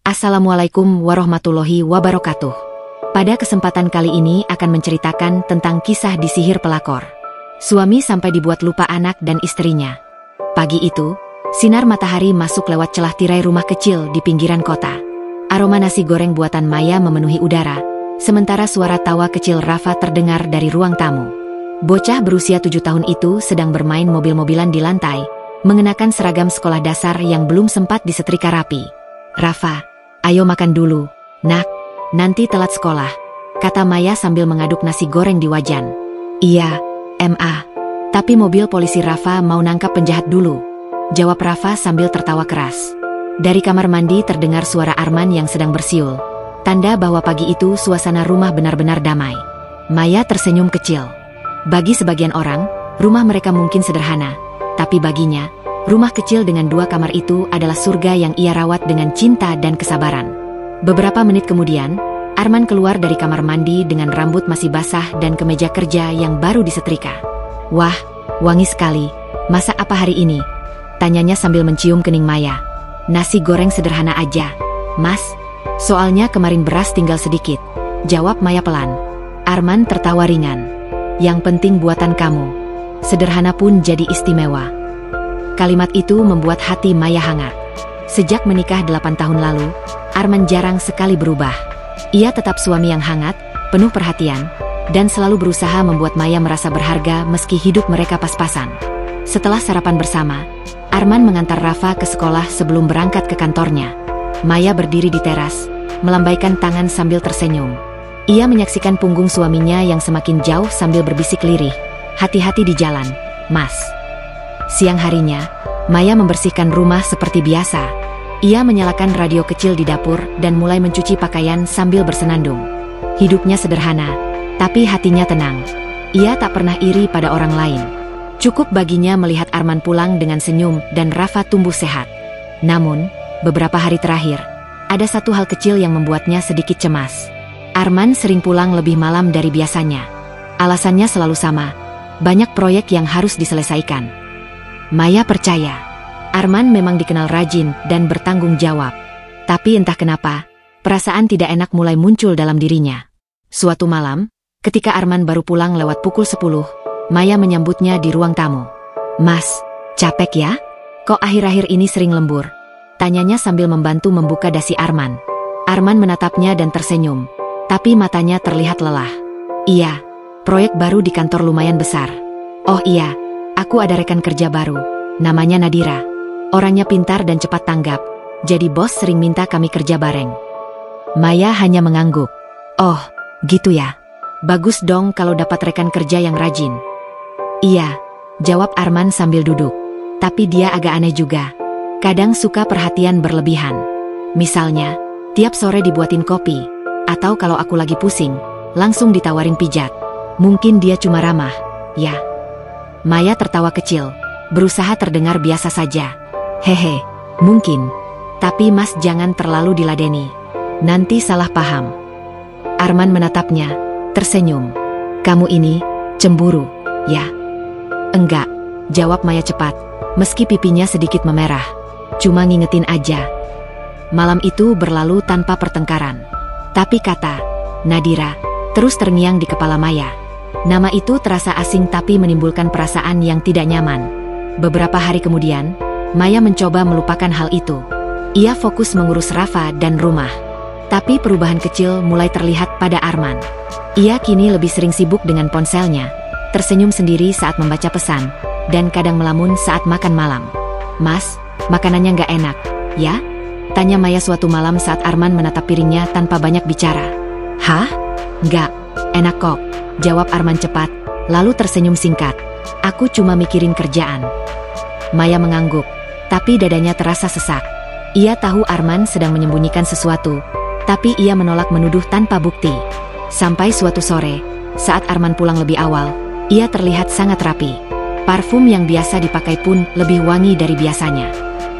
Assalamualaikum warahmatullahi wabarakatuh. Pada kesempatan kali ini akan menceritakan tentang kisah di sihir pelakor. Suami sampai dibuat lupa anak dan istrinya. Pagi itu, sinar matahari masuk lewat celah tirai rumah kecil di pinggiran kota. Aroma nasi goreng buatan Maya memenuhi udara, sementara suara tawa kecil Rafa terdengar dari ruang tamu. Bocah berusia 7 tahun itu sedang bermain mobil-mobilan di lantai, mengenakan seragam sekolah dasar yang belum sempat disetrika rapi. "Rafa, ayo makan dulu, nak, nanti telat sekolah," kata Maya sambil mengaduk nasi goreng di wajan. "Iya, Ma. Tapi mobil polisi Rafa mau nangkap penjahat dulu," jawab Rafa sambil tertawa keras. Dari kamar mandi terdengar suara Arman yang sedang bersiul, tanda bahwa pagi itu suasana rumah benar-benar damai. Maya tersenyum kecil. Bagi sebagian orang, rumah mereka mungkin sederhana, tapi baginya, rumah kecil dengan 2 kamar itu adalah surga yang ia rawat dengan cinta dan kesabaran. Beberapa menit kemudian, Arman keluar dari kamar mandi dengan rambut masih basah dan kemeja kerja yang baru disetrika. "Wah, wangi sekali. Masak apa hari ini?" tanyanya sambil mencium kening Maya. "Nasi goreng sederhana aja, Mas. Soalnya kemarin beras tinggal sedikit," jawab Maya pelan. Arman tertawa ringan. "Yang penting buatan kamu. Sederhana pun jadi istimewa." Kalimat itu membuat hati Maya hangat. Sejak menikah 8 tahun lalu, Arman jarang sekali berubah. Ia tetap suami yang hangat, penuh perhatian, dan selalu berusaha membuat Maya merasa berharga meski hidup mereka pas-pasan. Setelah sarapan bersama, Arman mengantar Rafa ke sekolah sebelum berangkat ke kantornya. Maya berdiri di teras, melambaikan tangan sambil tersenyum. Ia menyaksikan punggung suaminya yang semakin jauh sambil berbisik lirih, "Hati-hati di jalan, Mas." Siang harinya, Maya membersihkan rumah seperti biasa. Ia menyalakan radio kecil di dapur dan mulai mencuci pakaian sambil bersenandung. Hidupnya sederhana, tapi hatinya tenang. Ia tak pernah iri pada orang lain. Cukup baginya melihat Arman pulang dengan senyum dan Rafa tumbuh sehat. Namun, beberapa hari terakhir, ada satu hal kecil yang membuatnya sedikit cemas. Arman sering pulang lebih malam dari biasanya. Alasannya selalu sama, banyak proyek yang harus diselesaikan. Maya percaya, Arman memang dikenal rajin dan bertanggung jawab. Tapi entah kenapa, perasaan tidak enak mulai muncul dalam dirinya. Suatu malam, ketika Arman baru pulang lewat pukul 10, Maya menyambutnya di ruang tamu. "Mas, capek ya? Kok akhir-akhir ini sering lembur?" tanyanya sambil membantu membuka dasi Arman. Arman menatapnya dan tersenyum, tapi matanya terlihat lelah. "Iya, proyek baru di kantor lumayan besar." "Oh iya, aku ada rekan kerja baru, namanya Nadira. Orangnya pintar dan cepat tanggap, jadi bos sering minta kami kerja bareng." Maya hanya mengangguk. "Oh, gitu ya. Bagus dong kalau dapat rekan kerja yang rajin." "Iya," jawab Arman sambil duduk. "Tapi dia agak aneh juga. Kadang suka perhatian berlebihan. Misalnya, tiap sore dibuatin kopi, atau kalau aku lagi pusing, langsung ditawarin pijat. Mungkin dia cuma ramah, ya." Maya tertawa kecil, berusaha terdengar biasa saja. "Hehe, mungkin. Tapi Mas jangan terlalu diladeni. Nanti salah paham." Arman menatapnya, tersenyum. "Kamu ini cemburu, ya?" "Enggak," jawab Maya cepat, meski pipinya sedikit memerah. "Cuma ngingetin aja." Malam itu berlalu tanpa pertengkaran. Tapi kata Nadira terus terngiang di kepala Maya. Nama itu terasa asing tapi menimbulkan perasaan yang tidak nyaman. Beberapa hari kemudian, Maya mencoba melupakan hal itu. Ia fokus mengurus Rafa dan rumah. Tapi perubahan kecil mulai terlihat pada Arman. Ia kini lebih sering sibuk dengan ponselnya, tersenyum sendiri saat membaca pesan, dan kadang melamun saat makan malam. "Mas, makanannya nggak enak, ya?" tanya Maya suatu malam saat Arman menatap piringnya tanpa banyak bicara. "Hah? Nggak, enak kok," jawab Arman cepat, lalu tersenyum singkat. "Aku cuma mikirin kerjaan." Maya mengangguk, tapi dadanya terasa sesak. Ia tahu Arman sedang menyembunyikan sesuatu, tapi ia menolak menuduh tanpa bukti. Sampai suatu sore, saat Arman pulang lebih awal, ia terlihat sangat rapi. Parfum yang biasa dipakai pun lebih wangi dari biasanya.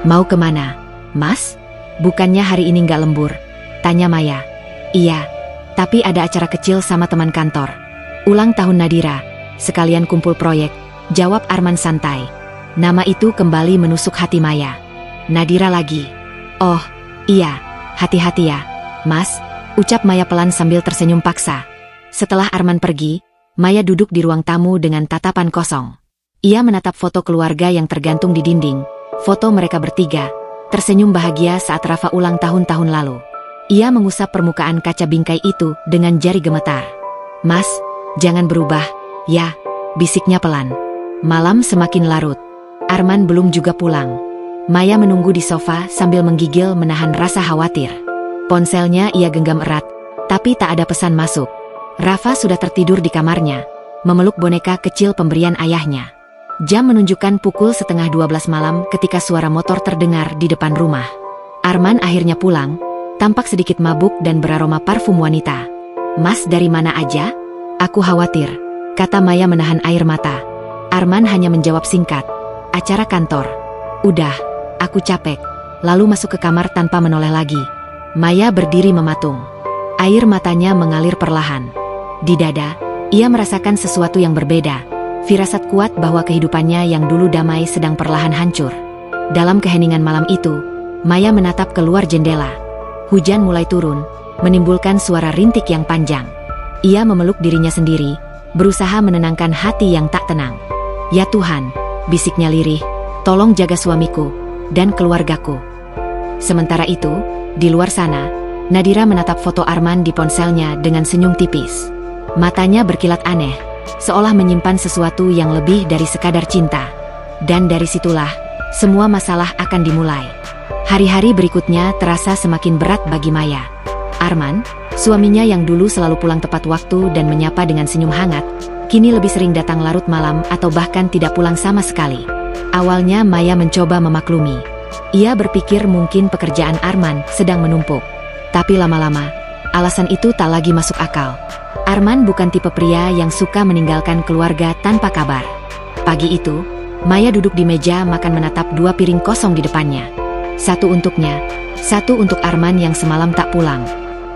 "Mau kemana, Mas? Bukannya hari ini nggak lembur?" tanya Maya. "Iya, tapi ada acara kecil sama teman kantor. Ulang tahun Nadira, sekalian kumpul proyek," jawab Arman santai. Nama itu kembali menusuk hati Maya. "Nadira lagi? Oh, iya, Hati-hati ya, Mas, ucap Maya pelan sambil tersenyum paksa. Setelah Arman pergi, Maya duduk di ruang tamu dengan tatapan kosong. Ia menatap foto keluarga yang tergantung di dinding, foto mereka bertiga, tersenyum bahagia saat Rafa ulang tahun lalu. Ia mengusap permukaan kaca bingkai itu dengan jari gemetar. Mas, jangan berubah, ya, bisiknya pelan. Malam semakin larut. Arman belum juga pulang. Maya menunggu di sofa sambil menggigil menahan rasa khawatir. Ponselnya ia genggam erat, tapi tak ada pesan masuk. Rafa sudah tertidur di kamarnya, memeluk boneka kecil pemberian ayahnya. Jam menunjukkan pukul 11:30 malam ketika suara motor terdengar di depan rumah. Arman akhirnya pulang, tampak sedikit mabuk dan beraroma parfum wanita. Mas dari mana aja? Aku khawatir, kata Maya menahan air mata. Arman hanya menjawab singkat, acara kantor. Udah, aku capek. Lalu masuk ke kamar tanpa menoleh lagi. Maya berdiri mematung. Air matanya mengalir perlahan. Di dada, ia merasakan sesuatu yang berbeda. Firasat kuat bahwa kehidupannya yang dulu damai sedang perlahan hancur. Dalam keheningan malam itu, Maya menatap keluar jendela. Hujan mulai turun, menimbulkan suara rintik yang panjang. Ia memeluk dirinya sendiri, berusaha menenangkan hati yang tak tenang. Ya Tuhan, bisiknya lirih, tolong jaga suamiku dan keluargaku. Sementara itu, di luar sana, Nadira menatap foto Arman di ponselnya dengan senyum tipis. Matanya berkilat aneh, seolah menyimpan sesuatu yang lebih dari sekadar cinta. Dan dari situlah, semua masalah akan dimulai. Hari-hari berikutnya terasa semakin berat bagi Maya. Arman, suaminya yang dulu selalu pulang tepat waktu dan menyapa dengan senyum hangat, kini lebih sering datang larut malam atau bahkan tidak pulang sama sekali. Awalnya Maya mencoba memaklumi. Ia berpikir mungkin pekerjaan Arman sedang menumpuk. Tapi lama-lama, alasan itu tak lagi masuk akal. Arman bukan tipe pria yang suka meninggalkan keluarga tanpa kabar. Pagi itu, Maya duduk di meja makan menatap 2 piring kosong di depannya. Satu untuknya, satu untuk Arman yang semalam tak pulang.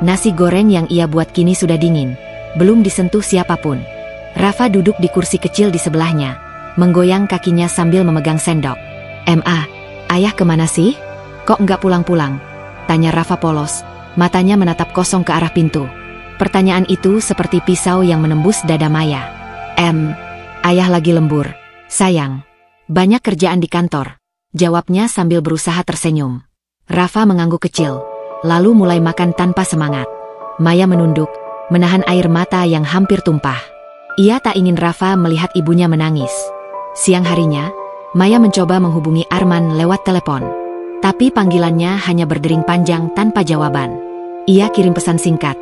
Nasi goreng yang ia buat kini sudah dingin, belum disentuh siapapun. Rafa duduk di kursi kecil di sebelahnya, menggoyang kakinya sambil memegang sendok. Ayah kemana sih? Kok nggak pulang-pulang? Tanya Rafa polos, matanya menatap kosong ke arah pintu. Pertanyaan itu seperti pisau yang menembus dada Maya. Ayah lagi lembur, sayang. Banyak kerjaan di kantor, jawabnya sambil berusaha tersenyum. Rafa mengangguk kecil, lalu mulai makan tanpa semangat. Maya menunduk, menahan air mata yang hampir tumpah. Ia tak ingin Rafa melihat ibunya menangis. Siang harinya, Maya mencoba menghubungi Arman lewat telepon. Tapi panggilannya hanya berdering panjang tanpa jawaban. Ia kirim pesan singkat.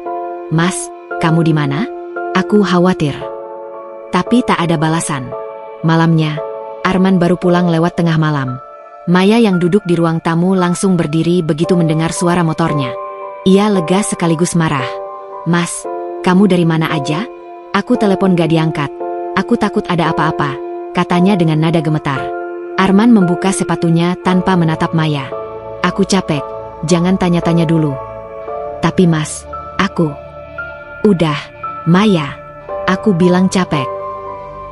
Mas, kamu di mana? Aku khawatir. Tapi tak ada balasan. Malamnya, Arman baru pulang lewat tengah malam. Maya yang duduk di ruang tamu langsung berdiri begitu mendengar suara motornya. Ia lega sekaligus marah. Mas, kamu dari mana aja? Aku telepon gak diangkat. Aku takut ada apa-apa, katanya dengan nada gemetar. Arman membuka sepatunya tanpa menatap Maya. Aku capek, jangan tanya-tanya dulu. Tapi Mas, aku... Udah, Maya, aku bilang capek.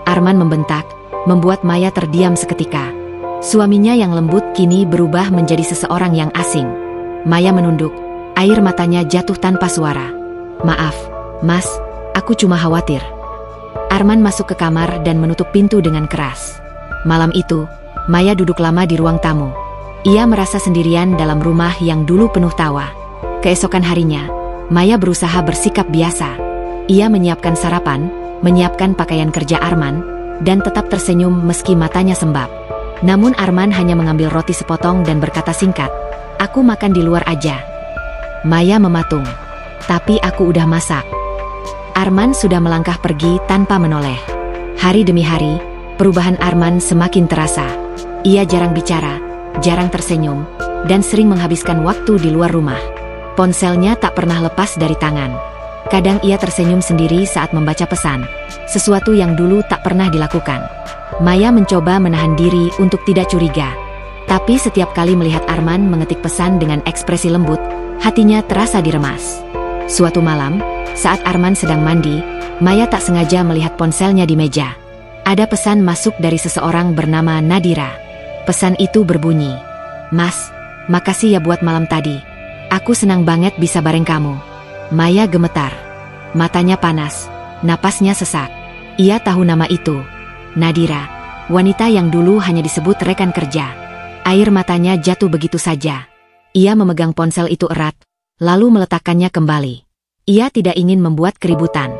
Arman membentak, membuat Maya terdiam seketika. Suaminya yang lembut kini berubah menjadi seseorang yang asing. Maya menunduk, air matanya jatuh tanpa suara. Maaf, Mas, aku cuma khawatir. Arman masuk ke kamar dan menutup pintu dengan keras. Malam itu, Maya duduk lama di ruang tamu. Ia merasa sendirian dalam rumah yang dulu penuh tawa. Keesokan harinya, Maya berusaha bersikap biasa. Ia menyiapkan sarapan, menyiapkan pakaian kerja Arman, dan tetap tersenyum meski matanya sembab. Namun Arman hanya mengambil roti sepotong dan berkata singkat, "Aku makan di luar aja." Maya mematung, "Tapi aku udah masak." Arman sudah melangkah pergi tanpa menoleh. Hari demi hari, perubahan Arman semakin terasa. Ia jarang bicara, jarang tersenyum, dan sering menghabiskan waktu di luar rumah. Ponselnya tak pernah lepas dari tangan. Kadang ia tersenyum sendiri saat membaca pesan, sesuatu yang dulu tak pernah dilakukan. Maya mencoba menahan diri untuk tidak curiga. Tapi setiap kali melihat Arman mengetik pesan dengan ekspresi lembut, hatinya terasa diremas. Suatu malam, saat Arman sedang mandi, Maya tak sengaja melihat ponselnya di meja. Ada pesan masuk dari seseorang bernama Nadira. Pesan itu berbunyi, "Mas, makasih ya buat malam tadi. Aku senang banget bisa bareng kamu. Maya gemetar. Matanya panas, napasnya sesak. Ia tahu nama itu. Nadira, wanita yang dulu hanya disebut rekan kerja. Air matanya jatuh begitu saja. Ia memegang ponsel itu erat, lalu meletakkannya kembali. Ia tidak ingin membuat keributan.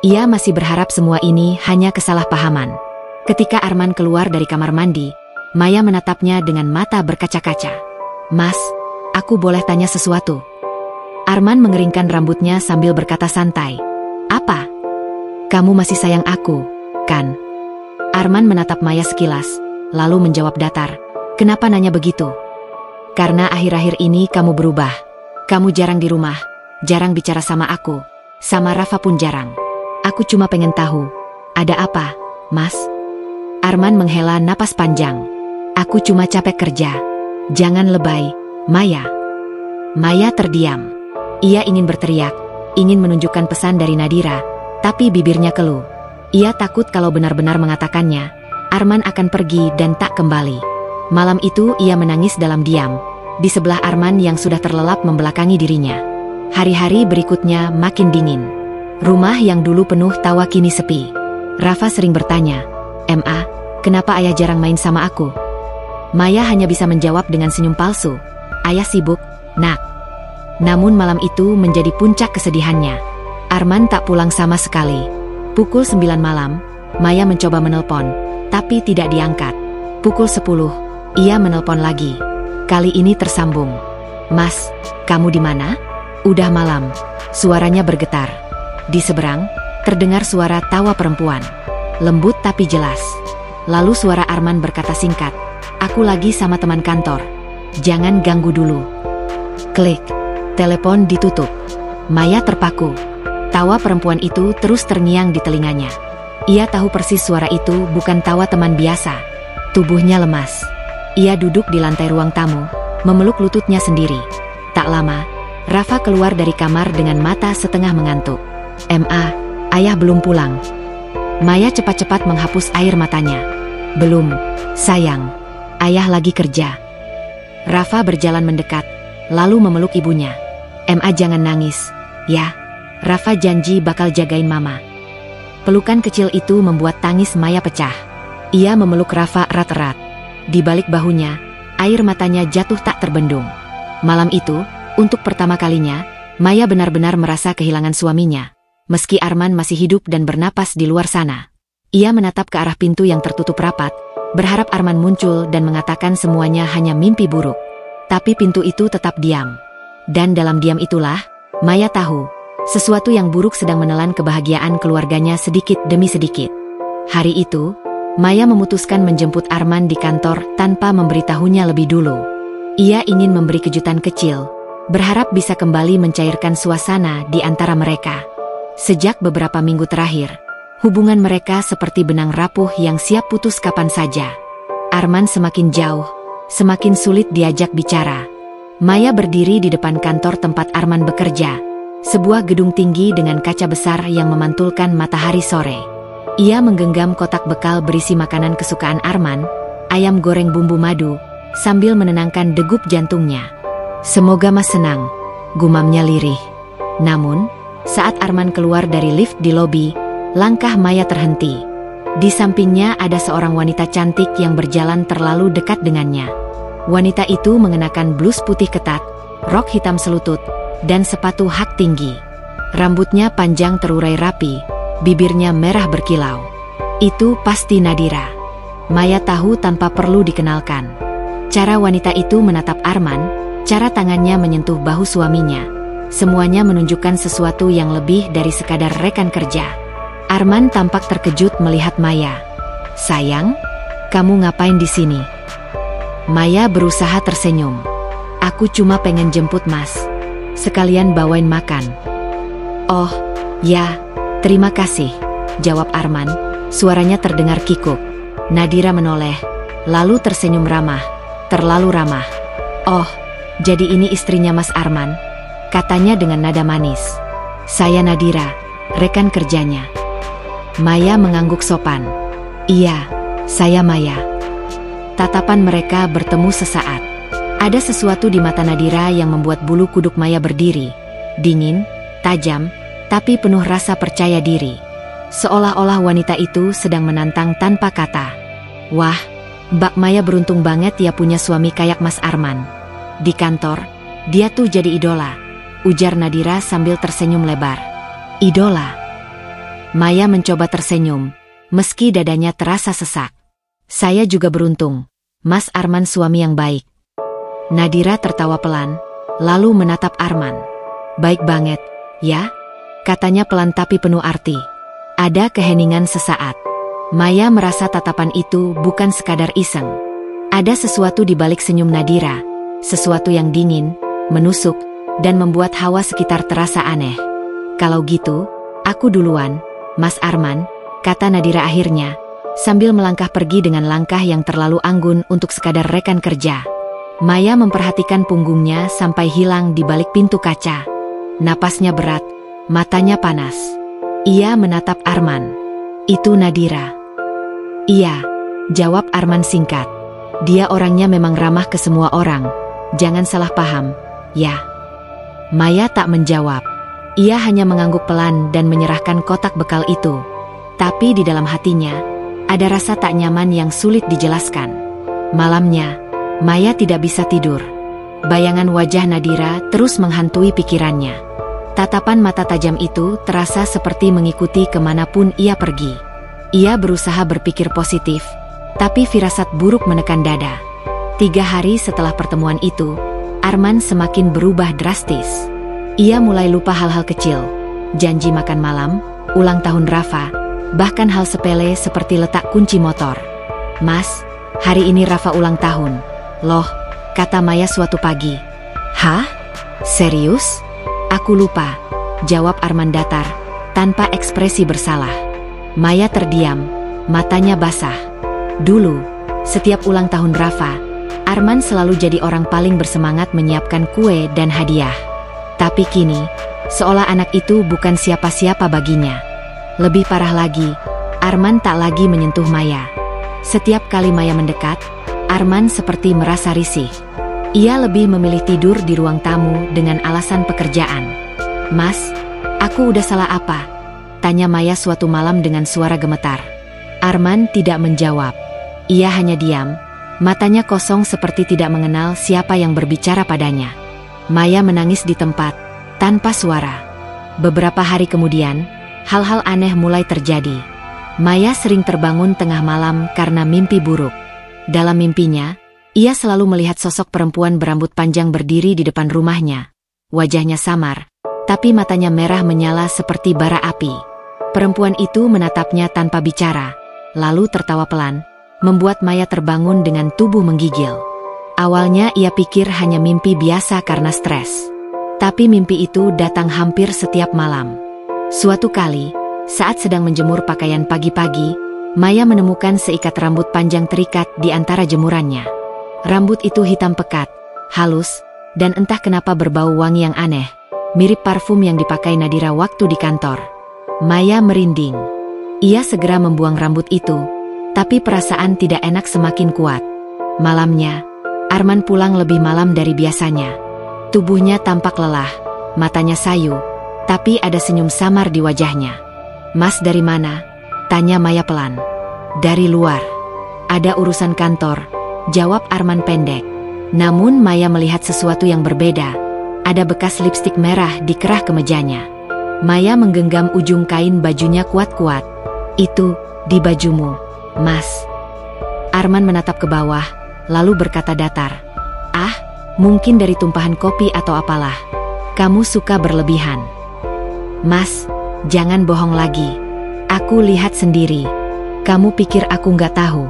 Ia masih berharap semua ini hanya kesalahpahaman. Ketika Arman keluar dari kamar mandi, Maya menatapnya dengan mata berkaca-kaca. "Mas, aku boleh tanya sesuatu?" Arman mengeringkan rambutnya sambil berkata santai. "Apa? Kamu masih sayang aku, kan?" Arman menatap Maya sekilas, lalu menjawab datar. "Kenapa nanya begitu?" "Karena akhir-akhir ini kamu berubah. Kamu jarang di rumah, jarang bicara sama aku, sama Rafa pun jarang. Aku cuma pengen tahu, ada apa, Mas?" Arman menghela napas panjang. "Aku cuma capek kerja. Jangan lebay, Maya." Maya terdiam. Ia ingin berteriak, ingin menunjukkan pesan dari Nadira, tapi bibirnya keluh. Ia takut kalau benar-benar mengatakannya, Arman akan pergi dan tak kembali. Malam itu ia menangis dalam diam, di sebelah Arman yang sudah terlelap membelakangi dirinya. Hari-hari berikutnya makin dingin. Rumah yang dulu penuh tawa kini sepi. Rafa sering bertanya, "Ma, kenapa ayah jarang main sama aku?" Maya hanya bisa menjawab dengan senyum palsu, "Ayah sibuk, nak." Namun malam itu menjadi puncak kesedihannya. Arman tak pulang sama sekali. Pukul 9 malam, Maya mencoba menelpon, tapi tidak diangkat. Pukul 10, ia menelpon lagi. Kali ini tersambung. "Mas, kamu di mana?" "Udah malam." Suaranya bergetar. Di seberang, terdengar suara tawa perempuan. Lembut tapi jelas. Lalu suara Arman berkata singkat, "Aku lagi sama teman kantor. Jangan ganggu dulu." Klik. Telepon ditutup. Maya terpaku. Tawa perempuan itu terus terngiang di telinganya. Ia tahu persis suara itu bukan tawa teman biasa. Tubuhnya lemas. Ia duduk di lantai ruang tamu, memeluk lututnya sendiri. Tak lama, Rafa keluar dari kamar dengan mata setengah mengantuk. "Ma, ayah belum pulang." Maya cepat-cepat menghapus air matanya. "Belum, sayang. Ayah lagi kerja." Rafa berjalan mendekat, lalu memeluk ibunya. "Ma, jangan nangis, ya. Rafa janji bakal jagain mama." Pelukan kecil itu membuat tangis Maya pecah. Ia memeluk Rafa erat-erat. Di balik bahunya, air matanya jatuh tak terbendung. Malam itu, untuk pertama kalinya, Maya benar-benar merasa kehilangan suaminya. Meski Arman masih hidup dan bernapas di luar sana. Ia menatap ke arah pintu yang tertutup rapat, berharap Arman muncul dan mengatakan semuanya hanya mimpi buruk. Tapi pintu itu tetap diam. Dan dalam diam itulah, Maya tahu, sesuatu yang buruk sedang menelan kebahagiaan keluarganya sedikit demi sedikit. Hari itu, Maya memutuskan menjemput Arman di kantor tanpa memberitahunya lebih dulu. Ia ingin memberi kejutan kecil, berharap bisa kembali mencairkan suasana di antara mereka. Sejak beberapa minggu terakhir, hubungan mereka seperti benang rapuh yang siap putus kapan saja. Arman semakin jauh, semakin sulit diajak bicara. Maya berdiri di depan kantor tempat Arman bekerja. Sebuah gedung tinggi dengan kaca besar yang memantulkan matahari sore. Ia menggenggam kotak bekal berisi makanan kesukaan Arman, ayam goreng bumbu madu, sambil menenangkan degup jantungnya. "Semoga Mas senang," gumamnya lirih. Namun, saat Arman keluar dari lift di lobi, langkah Maya terhenti. Di sampingnya ada seorang wanita cantik yang berjalan terlalu dekat dengannya. Wanita itu mengenakan blus putih ketat, rok hitam selutut, dan sepatu hak tinggi. Rambutnya panjang terurai rapi, bibirnya merah berkilau. Itu pasti Nadira. Maya tahu tanpa perlu dikenalkan. Cara wanita itu menatap Arman, cara tangannya menyentuh bahu suaminya. Semuanya menunjukkan sesuatu yang lebih dari sekadar rekan kerja. Arman tampak terkejut melihat Maya. "Sayang, kamu ngapain di sini?" Maya berusaha tersenyum. "Aku cuma pengen jemput Mas. Sekalian bawain makan." "Oh, ya, terima kasih," jawab Arman. Suaranya terdengar kikuk. Nadira menoleh, lalu tersenyum ramah. Terlalu ramah. "Oh, jadi ini istrinya Mas Arman?" katanya dengan nada manis. "Saya Nadira, rekan kerjanya." Maya mengangguk sopan. "Iya, saya Maya." Tatapan mereka bertemu sesaat. Ada sesuatu di mata Nadira yang membuat bulu kuduk Maya berdiri. Dingin, tajam, tapi penuh rasa percaya diri. Seolah-olah wanita itu sedang menantang tanpa kata. Wah, Mbak Maya beruntung banget ya punya suami kayak Mas Arman. Di kantor, dia tuh jadi idola, ujar Nadira sambil tersenyum lebar. Idola? Maya mencoba tersenyum, meski dadanya terasa sesak. Saya juga beruntung, Mas Arman suami yang baik. Nadira tertawa pelan, lalu menatap Arman. Baik banget, ya? Katanya pelan tapi penuh arti. Ada keheningan sesaat. Maya merasa tatapan itu bukan sekadar iseng. Ada sesuatu di balik senyum Nadira, sesuatu yang dingin, menusuk, dan membuat hawa sekitar terasa aneh. Kalau gitu, aku duluan, Mas Arman, kata Nadira akhirnya, sambil melangkah pergi dengan langkah yang terlalu anggun untuk sekadar rekan kerja. Maya memperhatikan punggungnya sampai hilang di balik pintu kaca. Napasnya berat, matanya panas. Ia menatap Arman. Itu Nadira. Iya, jawab Arman singkat. Dia orangnya memang ramah ke semua orang. Jangan salah paham, ya. Maya tak menjawab. Ia hanya mengangguk pelan dan menyerahkan kotak bekal itu. Tapi di dalam hatinya, ada rasa tak nyaman yang sulit dijelaskan. Malamnya, Maya tidak bisa tidur. Bayangan wajah Nadira terus menghantui pikirannya. Tatapan mata tajam itu terasa seperti mengikuti kemanapun ia pergi. Ia berusaha berpikir positif, tapi firasat buruk menekan dada. 3 hari setelah pertemuan itu, Arman semakin berubah drastis. Ia mulai lupa hal-hal kecil, janji makan malam, ulang tahun Rafa, bahkan hal sepele seperti letak kunci motor. Mas, hari ini Rafa ulang tahun. Loh, kata Maya suatu pagi. Hah? Serius? Aku lupa, jawab Arman datar, tanpa ekspresi bersalah. Maya terdiam, matanya basah. Dulu, setiap ulang tahun Rafa, Arman selalu jadi orang paling bersemangat menyiapkan kue dan hadiah. Tapi kini, seolah anak itu bukan siapa-siapa baginya. Lebih parah lagi, Arman tak lagi menyentuh Maya. Setiap kali Maya mendekat, Arman seperti merasa risih. Ia lebih memilih tidur di ruang tamu dengan alasan pekerjaan. Mas, aku udah salah apa? Tanya Maya suatu malam dengan suara gemetar. Arman tidak menjawab. Ia hanya diam, matanya kosong seperti tidak mengenal siapa yang berbicara padanya. Maya menangis di tempat, tanpa suara. Beberapa hari kemudian, hal-hal aneh mulai terjadi. Maya sering terbangun tengah malam karena mimpi buruk. Dalam mimpinya, ia selalu melihat sosok perempuan berambut panjang berdiri di depan rumahnya. Wajahnya samar, tapi matanya merah menyala seperti bara api. Perempuan itu menatapnya tanpa bicara, lalu tertawa pelan, membuat Maya terbangun dengan tubuh menggigil. Awalnya ia pikir hanya mimpi biasa karena stres. Tapi mimpi itu datang hampir setiap malam. Suatu kali, saat sedang menjemur pakaian pagi-pagi, Maya menemukan seikat rambut panjang terikat di antara jemurannya. Rambut itu hitam pekat, halus, dan entah kenapa berbau wangi yang aneh, mirip parfum yang dipakai Nadira waktu di kantor. Maya merinding. Ia segera membuang rambut itu, tapi perasaan tidak enak semakin kuat. Malamnya, Arman pulang lebih malam dari biasanya. Tubuhnya tampak lelah, matanya sayu, tapi ada senyum samar di wajahnya. Mas dari mana? Tanya Maya pelan. Dari luar. Ada urusan kantor, jawab Arman pendek. Namun Maya melihat sesuatu yang berbeda. Ada bekas lipstik merah di kerah kemejanya. Maya menggenggam ujung kain bajunya kuat-kuat. Itu, di bajumu, Mas. Arman menatap ke bawah, lalu berkata datar. Ah, mungkin dari tumpahan kopi atau apalah. Kamu suka berlebihan. Mas, jangan bohong lagi. Aku lihat sendiri. Kamu pikir aku nggak tahu?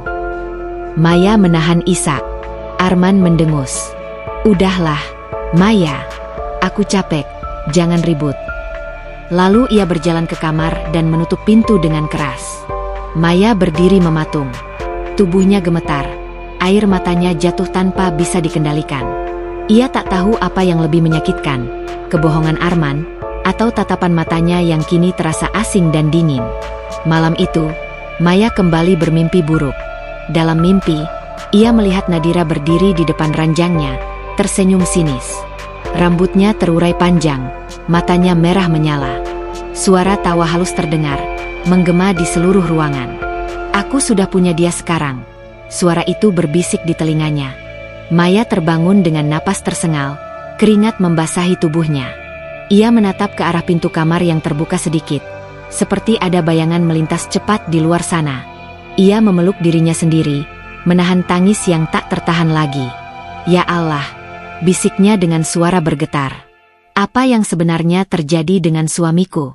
Maya menahan isak. Arman mendengus. Udahlah, Maya. Aku capek, jangan ribut. Lalu ia berjalan ke kamar dan menutup pintu dengan keras. Maya berdiri mematung. Tubuhnya gemetar. Air matanya jatuh tanpa bisa dikendalikan. Ia tak tahu apa yang lebih menyakitkan, kebohongan Arman, atau tatapan matanya yang kini terasa asing dan dingin. Malam itu, Maya kembali bermimpi buruk. Dalam mimpi, ia melihat Nadira berdiri di depan ranjangnya, tersenyum sinis. Rambutnya terurai panjang, matanya merah menyala. Suara tawa halus terdengar, menggema di seluruh ruangan. "Aku sudah punya dia sekarang." Suara itu berbisik di telinganya. Maya terbangun dengan napas tersengal, keringat membasahi tubuhnya. Ia menatap ke arah pintu kamar yang terbuka sedikit, seperti ada bayangan melintas cepat di luar sana. Ia memeluk dirinya sendiri, menahan tangis yang tak tertahan lagi. "Ya Allah," bisiknya dengan suara bergetar. "Apa yang sebenarnya terjadi dengan suamiku?"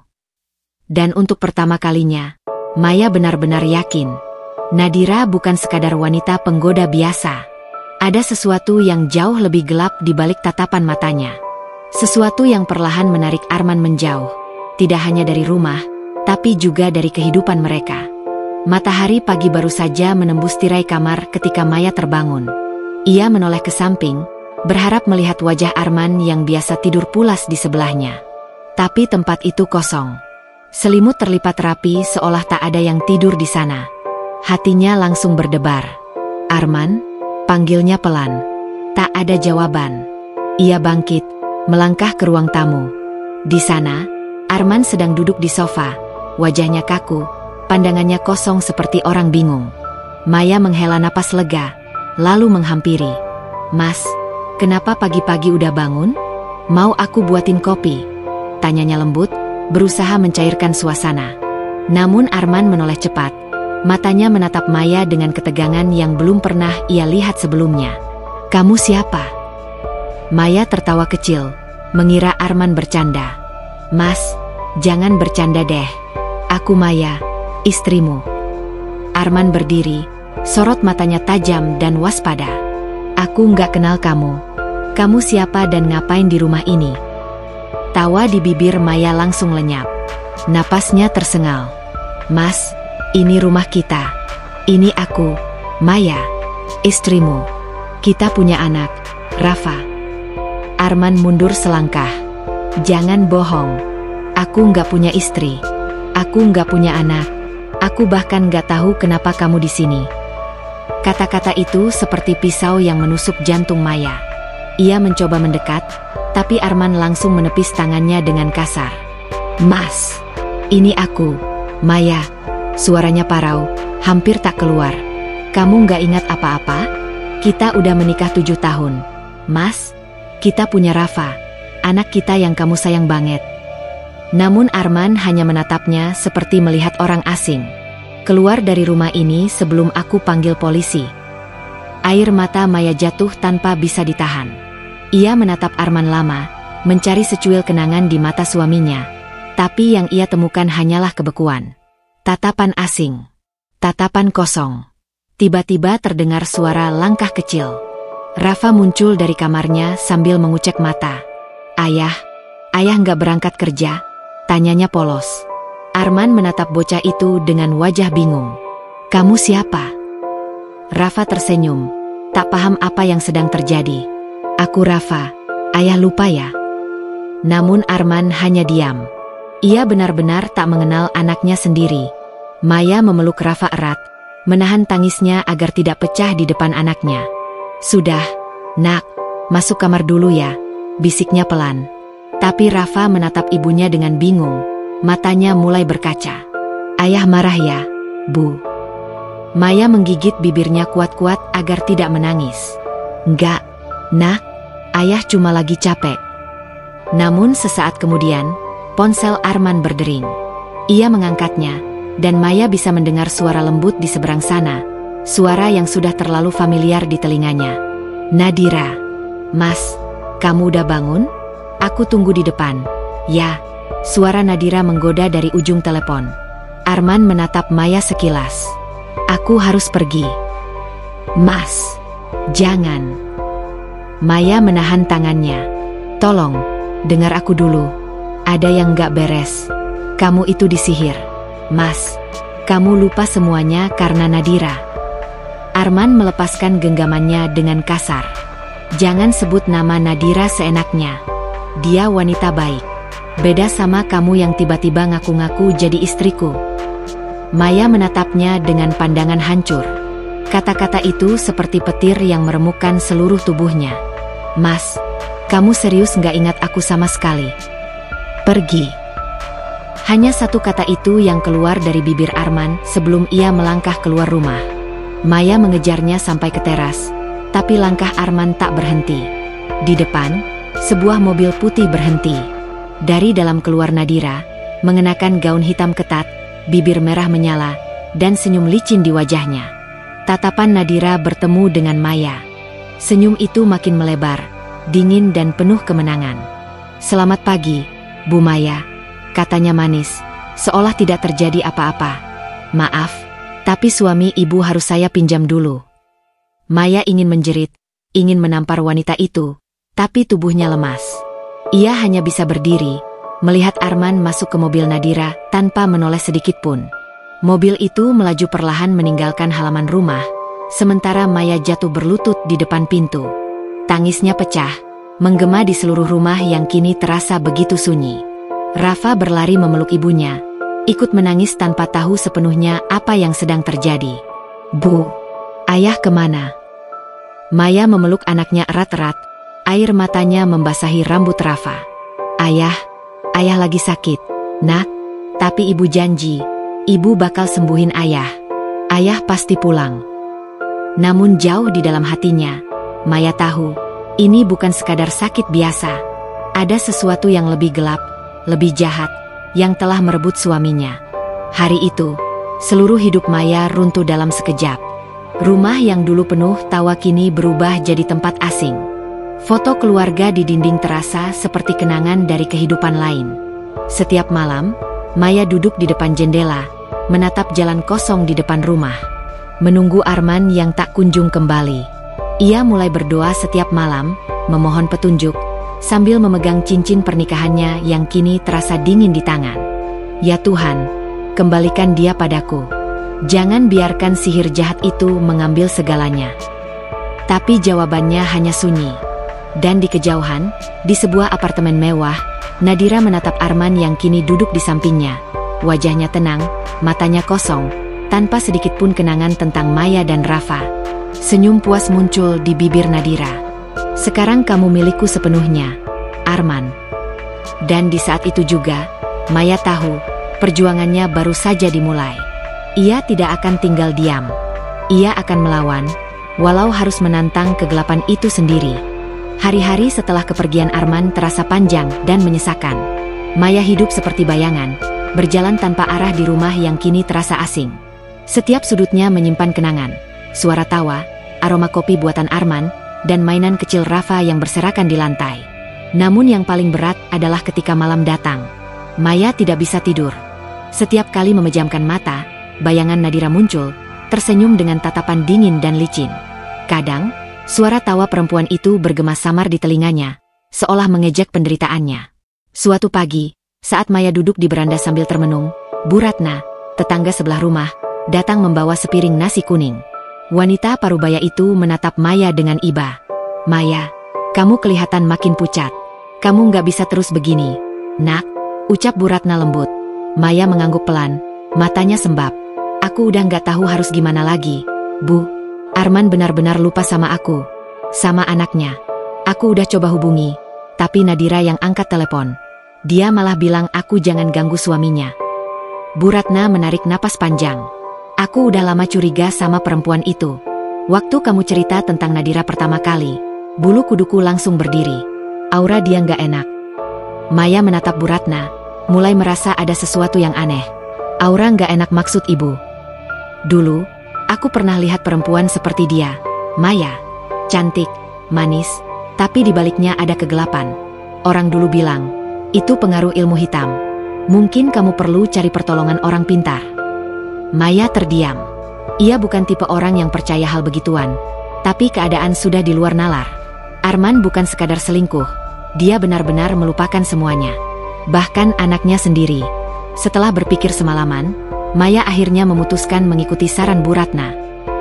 Dan untuk pertama kalinya, Maya benar-benar yakin, Nadira bukan sekadar wanita penggoda biasa. Ada sesuatu yang jauh lebih gelap di balik tatapan matanya. Sesuatu yang perlahan menarik Arman menjauh, tidak hanya dari rumah, tapi juga dari kehidupan mereka. Matahari pagi baru saja menembus tirai kamar ketika Maya terbangun. Ia menoleh ke samping, berharap melihat wajah Arman yang biasa tidur pulas di sebelahnya. Tapi tempat itu kosong. Selimut terlipat rapi seolah tak ada yang tidur di sana. Hatinya langsung berdebar. "Arman?" panggilnya pelan. Tak ada jawaban. Ia bangkit, melangkah ke ruang tamu. Di sana, Arman sedang duduk di sofa. Wajahnya kaku, pandangannya kosong seperti orang bingung. Maya menghela napas lega, lalu menghampiri. "Mas, kenapa pagi-pagi udah bangun? Mau aku buatin kopi?" tanyanya lembut, berusaha mencairkan suasana. Namun Arman menoleh cepat. Matanya menatap Maya dengan ketegangan yang belum pernah ia lihat sebelumnya. "Kamu siapa?" Maya tertawa kecil, mengira Arman bercanda. "Mas, jangan bercanda deh. Aku Maya, istrimu." Arman berdiri, sorot matanya tajam dan waspada. "Aku nggak kenal kamu. Kamu siapa dan ngapain di rumah ini?" Tawa di bibir Maya langsung lenyap. Napasnya tersengal. "Mas, ini rumah kita. Ini aku, Maya, istrimu. Kita punya anak, Rafa." Arman mundur selangkah. "Jangan bohong. Aku nggak punya istri. Aku nggak punya anak. Aku bahkan nggak tahu kenapa kamu di sini." Kata-kata itu seperti pisau yang menusuk jantung Maya. Ia mencoba mendekat, tapi Arman langsung menepis tangannya dengan kasar. "Mas, ini aku, Maya." Suaranya parau, hampir tak keluar. "Kamu nggak ingat apa-apa? Kita udah menikah 7 tahun. Mas, kita punya Rafa, anak kita yang kamu sayang banget." Namun Arman hanya menatapnya seperti melihat orang asing. "Keluar dari rumah ini sebelum aku panggil polisi." Air mata Maya jatuh tanpa bisa ditahan. Ia menatap Arman lama, mencari secuil kenangan di mata suaminya. Tapi yang ia temukan hanyalah kebekuan. Tatapan asing. Tatapan kosong. Tiba-tiba terdengar suara langkah kecil. Rafa muncul dari kamarnya sambil mengucek mata. Ayah nggak berangkat kerja?" tanyanya polos. Arman menatap bocah itu dengan wajah bingung. "Kamu siapa?" Rafa tersenyum, tak paham apa yang sedang terjadi. "Aku Rafa, ayah lupa ya?" Namun Arman hanya diam. Ia benar-benar tak mengenal anaknya sendiri. Maya memeluk Rafa erat, menahan tangisnya agar tidak pecah di depan anaknya. "Sudah, nak, masuk kamar dulu ya," bisiknya pelan. Tapi Rafa menatap ibunya dengan bingung, matanya mulai berkaca. "Ayah marah ya, Bu?" Maya menggigit bibirnya kuat-kuat agar tidak menangis. "Enggak, nak, ayah cuma lagi capek." Namun sesaat kemudian, ponsel Arman berdering. Ia mengangkatnya, dan Maya bisa mendengar suara lembut di seberang sana, suara yang sudah terlalu familiar di telinganya. "Nadira." "Mas, kamu udah bangun? Aku tunggu di depan." "Ya." Suara Nadira menggoda dari ujung telepon. Arman menatap Maya sekilas. "Aku harus pergi." "Mas, jangan." Maya menahan tangannya. "Tolong, dengar aku dulu. Ada yang gak beres. Kamu itu disihir. Mas, kamu lupa semuanya karena Nadira." Arman melepaskan genggamannya dengan kasar. "Jangan sebut nama Nadira seenaknya. Dia wanita baik. Beda sama kamu yang tiba-tiba ngaku-ngaku jadi istriku." Maya menatapnya dengan pandangan hancur. Kata-kata itu seperti petir yang meremukkan seluruh tubuhnya. "Mas, kamu serius nggak ingat aku sama sekali? Pergi." Hanya satu kata itu yang keluar dari bibir Arman sebelum ia melangkah keluar rumah. Maya mengejarnya sampai ke teras, tapi langkah Arman tak berhenti. Di depan, sebuah mobil putih berhenti. Dari dalam keluar Nadira, mengenakan gaun hitam ketat, bibir merah menyala, dan senyum licin di wajahnya. Tatapan Nadira bertemu dengan Maya. Senyum itu makin melebar, dingin dan penuh kemenangan. "Selamat pagi, Bu Maya," katanya manis, seolah tidak terjadi apa-apa. "Maaf, tapi suami ibu harus saya pinjam dulu." Maya ingin menjerit, ingin menampar wanita itu, tapi tubuhnya lemas. Ia hanya bisa berdiri, melihat Arman masuk ke mobil Nadira tanpa menoleh sedikit pun. Mobil itu melaju perlahan meninggalkan halaman rumah, sementara Maya jatuh berlutut di depan pintu. Tangisnya pecah, menggema di seluruh rumah yang kini terasa begitu sunyi. Rafa berlari memeluk ibunya, ikut menangis tanpa tahu sepenuhnya apa yang sedang terjadi. "Bu, ayah kemana?" Maya memeluk anaknya erat-erat, air matanya membasahi rambut Rafa. Ayah lagi sakit, Nak, tapi ibu janji, ibu bakal sembuhin ayah. Ayah pasti pulang." Namun jauh di dalam hatinya, Maya tahu, ini bukan sekadar sakit biasa. Ada sesuatu yang lebih gelap, lebih jahat, yang telah merebut suaminya. Hari itu, seluruh hidup Maya runtuh dalam sekejap. Rumah yang dulu penuh tawa kini berubah jadi tempat asing. Foto keluarga di dinding terasa seperti kenangan dari kehidupan lain. Setiap malam, Maya duduk di depan jendela, menatap jalan kosong di depan rumah, menunggu Arman yang tak kunjung kembali. Ia mulai berdoa setiap malam, memohon petunjuk, sambil memegang cincin pernikahannya yang kini terasa dingin di tangan. "Ya Tuhan, kembalikan dia padaku. Jangan biarkan sihir jahat itu mengambil segalanya." Tapi jawabannya hanya sunyi. Dan di kejauhan, di sebuah apartemen mewah, Nadira menatap Arman yang kini duduk di sampingnya. Wajahnya tenang, matanya kosong, tanpa sedikit pun kenangan tentang Maya dan Rafa. Senyum puas muncul di bibir Nadira. "Sekarang kamu milikku sepenuhnya, Arman." Dan di saat itu juga, Maya tahu, perjuangannya baru saja dimulai. Ia tidak akan tinggal diam. Ia akan melawan, walau harus menantang kegelapan itu sendiri. Hari-hari setelah kepergian Arman terasa panjang dan menyesakan. Maya hidup seperti bayangan, berjalan tanpa arah di rumah yang kini terasa asing. Setiap sudutnya menyimpan kenangan, suara tawa, aroma kopi buatan Arman, dan mainan kecil Rafa yang berserakan di lantai. Namun yang paling berat adalah ketika malam datang. Maya tidak bisa tidur. Setiap kali memejamkan mata, bayangan Nadira muncul, tersenyum dengan tatapan dingin dan licin. Kadang, suara tawa perempuan itu bergema samar di telinganya, seolah mengejek penderitaannya. Suatu pagi, saat Maya duduk di beranda sambil termenung, Bu Ratna, tetangga sebelah rumah, datang membawa sepiring nasi kuning. Wanita parubaya itu menatap Maya dengan iba. "Maya, kamu kelihatan makin pucat. Kamu nggak bisa terus begini, Nak," ucap Bu Ratna lembut. Maya mengangguk pelan, matanya sembab. "Aku udah nggak tahu harus gimana lagi, Bu. Arman benar-benar lupa sama aku, sama anaknya. Aku udah coba hubungi, tapi Nadira yang angkat telepon. Dia malah bilang aku jangan ganggu suaminya." Bu Ratna menarik napas panjang. "Aku udah lama curiga sama perempuan itu. Waktu kamu cerita tentang Nadira pertama kali, bulu kuduku langsung berdiri. Aura dia nggak enak." Maya menatap Bu Ratna, mulai merasa ada sesuatu yang aneh. "Aura nggak enak maksud ibu?" "Dulu, aku pernah lihat perempuan seperti dia, Maya. Cantik, manis, tapi di baliknya ada kegelapan. Orang dulu bilang, itu pengaruh ilmu hitam. Mungkin kamu perlu cari pertolongan orang pintar." Maya terdiam. Ia bukan tipe orang yang percaya hal begituan, tapi keadaan sudah di luar nalar. Arman bukan sekadar selingkuh, dia benar-benar melupakan semuanya. Bahkan anaknya sendiri. Setelah berpikir semalaman, Maya akhirnya memutuskan mengikuti saran Bu Ratna.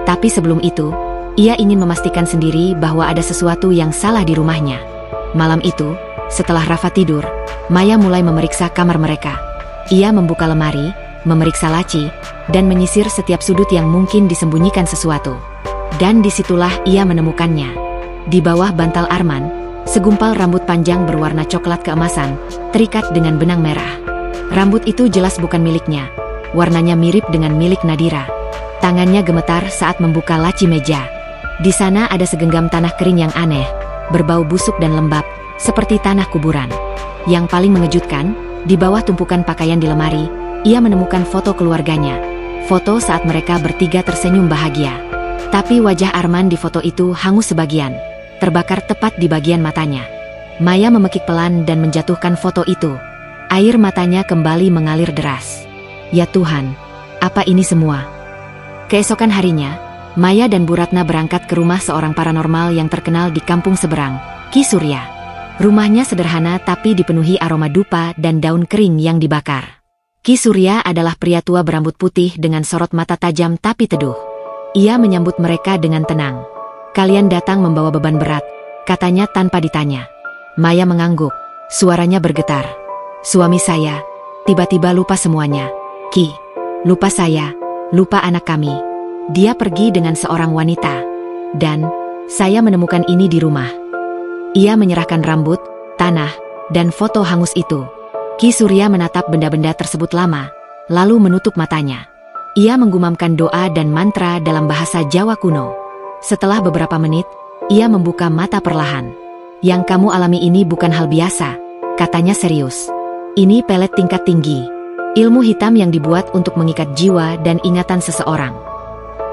Tapi sebelum itu, ia ingin memastikan sendiri bahwa ada sesuatu yang salah di rumahnya. Malam itu, setelah Rafa tidur, Maya mulai memeriksa kamar mereka. Ia membuka lemari, memeriksa laci, dan menyisir setiap sudut yang mungkin disembunyikan sesuatu. Dan disitulah ia menemukannya. Di bawah bantal Arman, Segumpal rambut panjang berwarna coklat keemasan, terikat dengan benang merah. Rambut itu jelas bukan miliknya. Warnanya mirip dengan milik Nadira. Tangannya gemetar saat membuka laci meja. Di sana ada segenggam tanah kering yang aneh, berbau busuk dan lembab, seperti tanah kuburan. Yang paling mengejutkan, di bawah tumpukan pakaian di lemari, ia menemukan foto keluarganya. Foto saat mereka bertiga tersenyum bahagia. Tapi wajah Arman di foto itu hangus sebagian, terbakar tepat di bagian matanya. Maya memekik pelan dan menjatuhkan foto itu. Air matanya kembali mengalir deras. Ya Tuhan, apa ini semua? Keesokan harinya, Maya dan Bu Ratna berangkat ke rumah seorang paranormal yang terkenal di kampung seberang, Ki Surya. Rumahnya sederhana tapi dipenuhi aroma dupa dan daun kering yang dibakar. Ki Surya adalah pria tua berambut putih dengan sorot mata tajam tapi teduh. Ia menyambut mereka dengan tenang. "Kalian datang membawa beban berat," katanya tanpa ditanya. Maya mengangguk, suaranya bergetar. "Suami saya tiba-tiba lupa semuanya. Ki, lupa saya, lupa anak kami. Dia pergi dengan seorang wanita. Dan saya menemukan ini di rumah." Ia menyerahkan rambut, tanah, dan foto hangus itu. Ki Surya menatap benda-benda tersebut lama, lalu menutup matanya. Ia menggumamkan doa dan mantra dalam bahasa Jawa kuno. Setelah beberapa menit, ia membuka mata perlahan. "Yang kamu alami ini bukan hal biasa," katanya serius. "Ini pelet tingkat tinggi. Ilmu hitam yang dibuat untuk mengikat jiwa dan ingatan seseorang."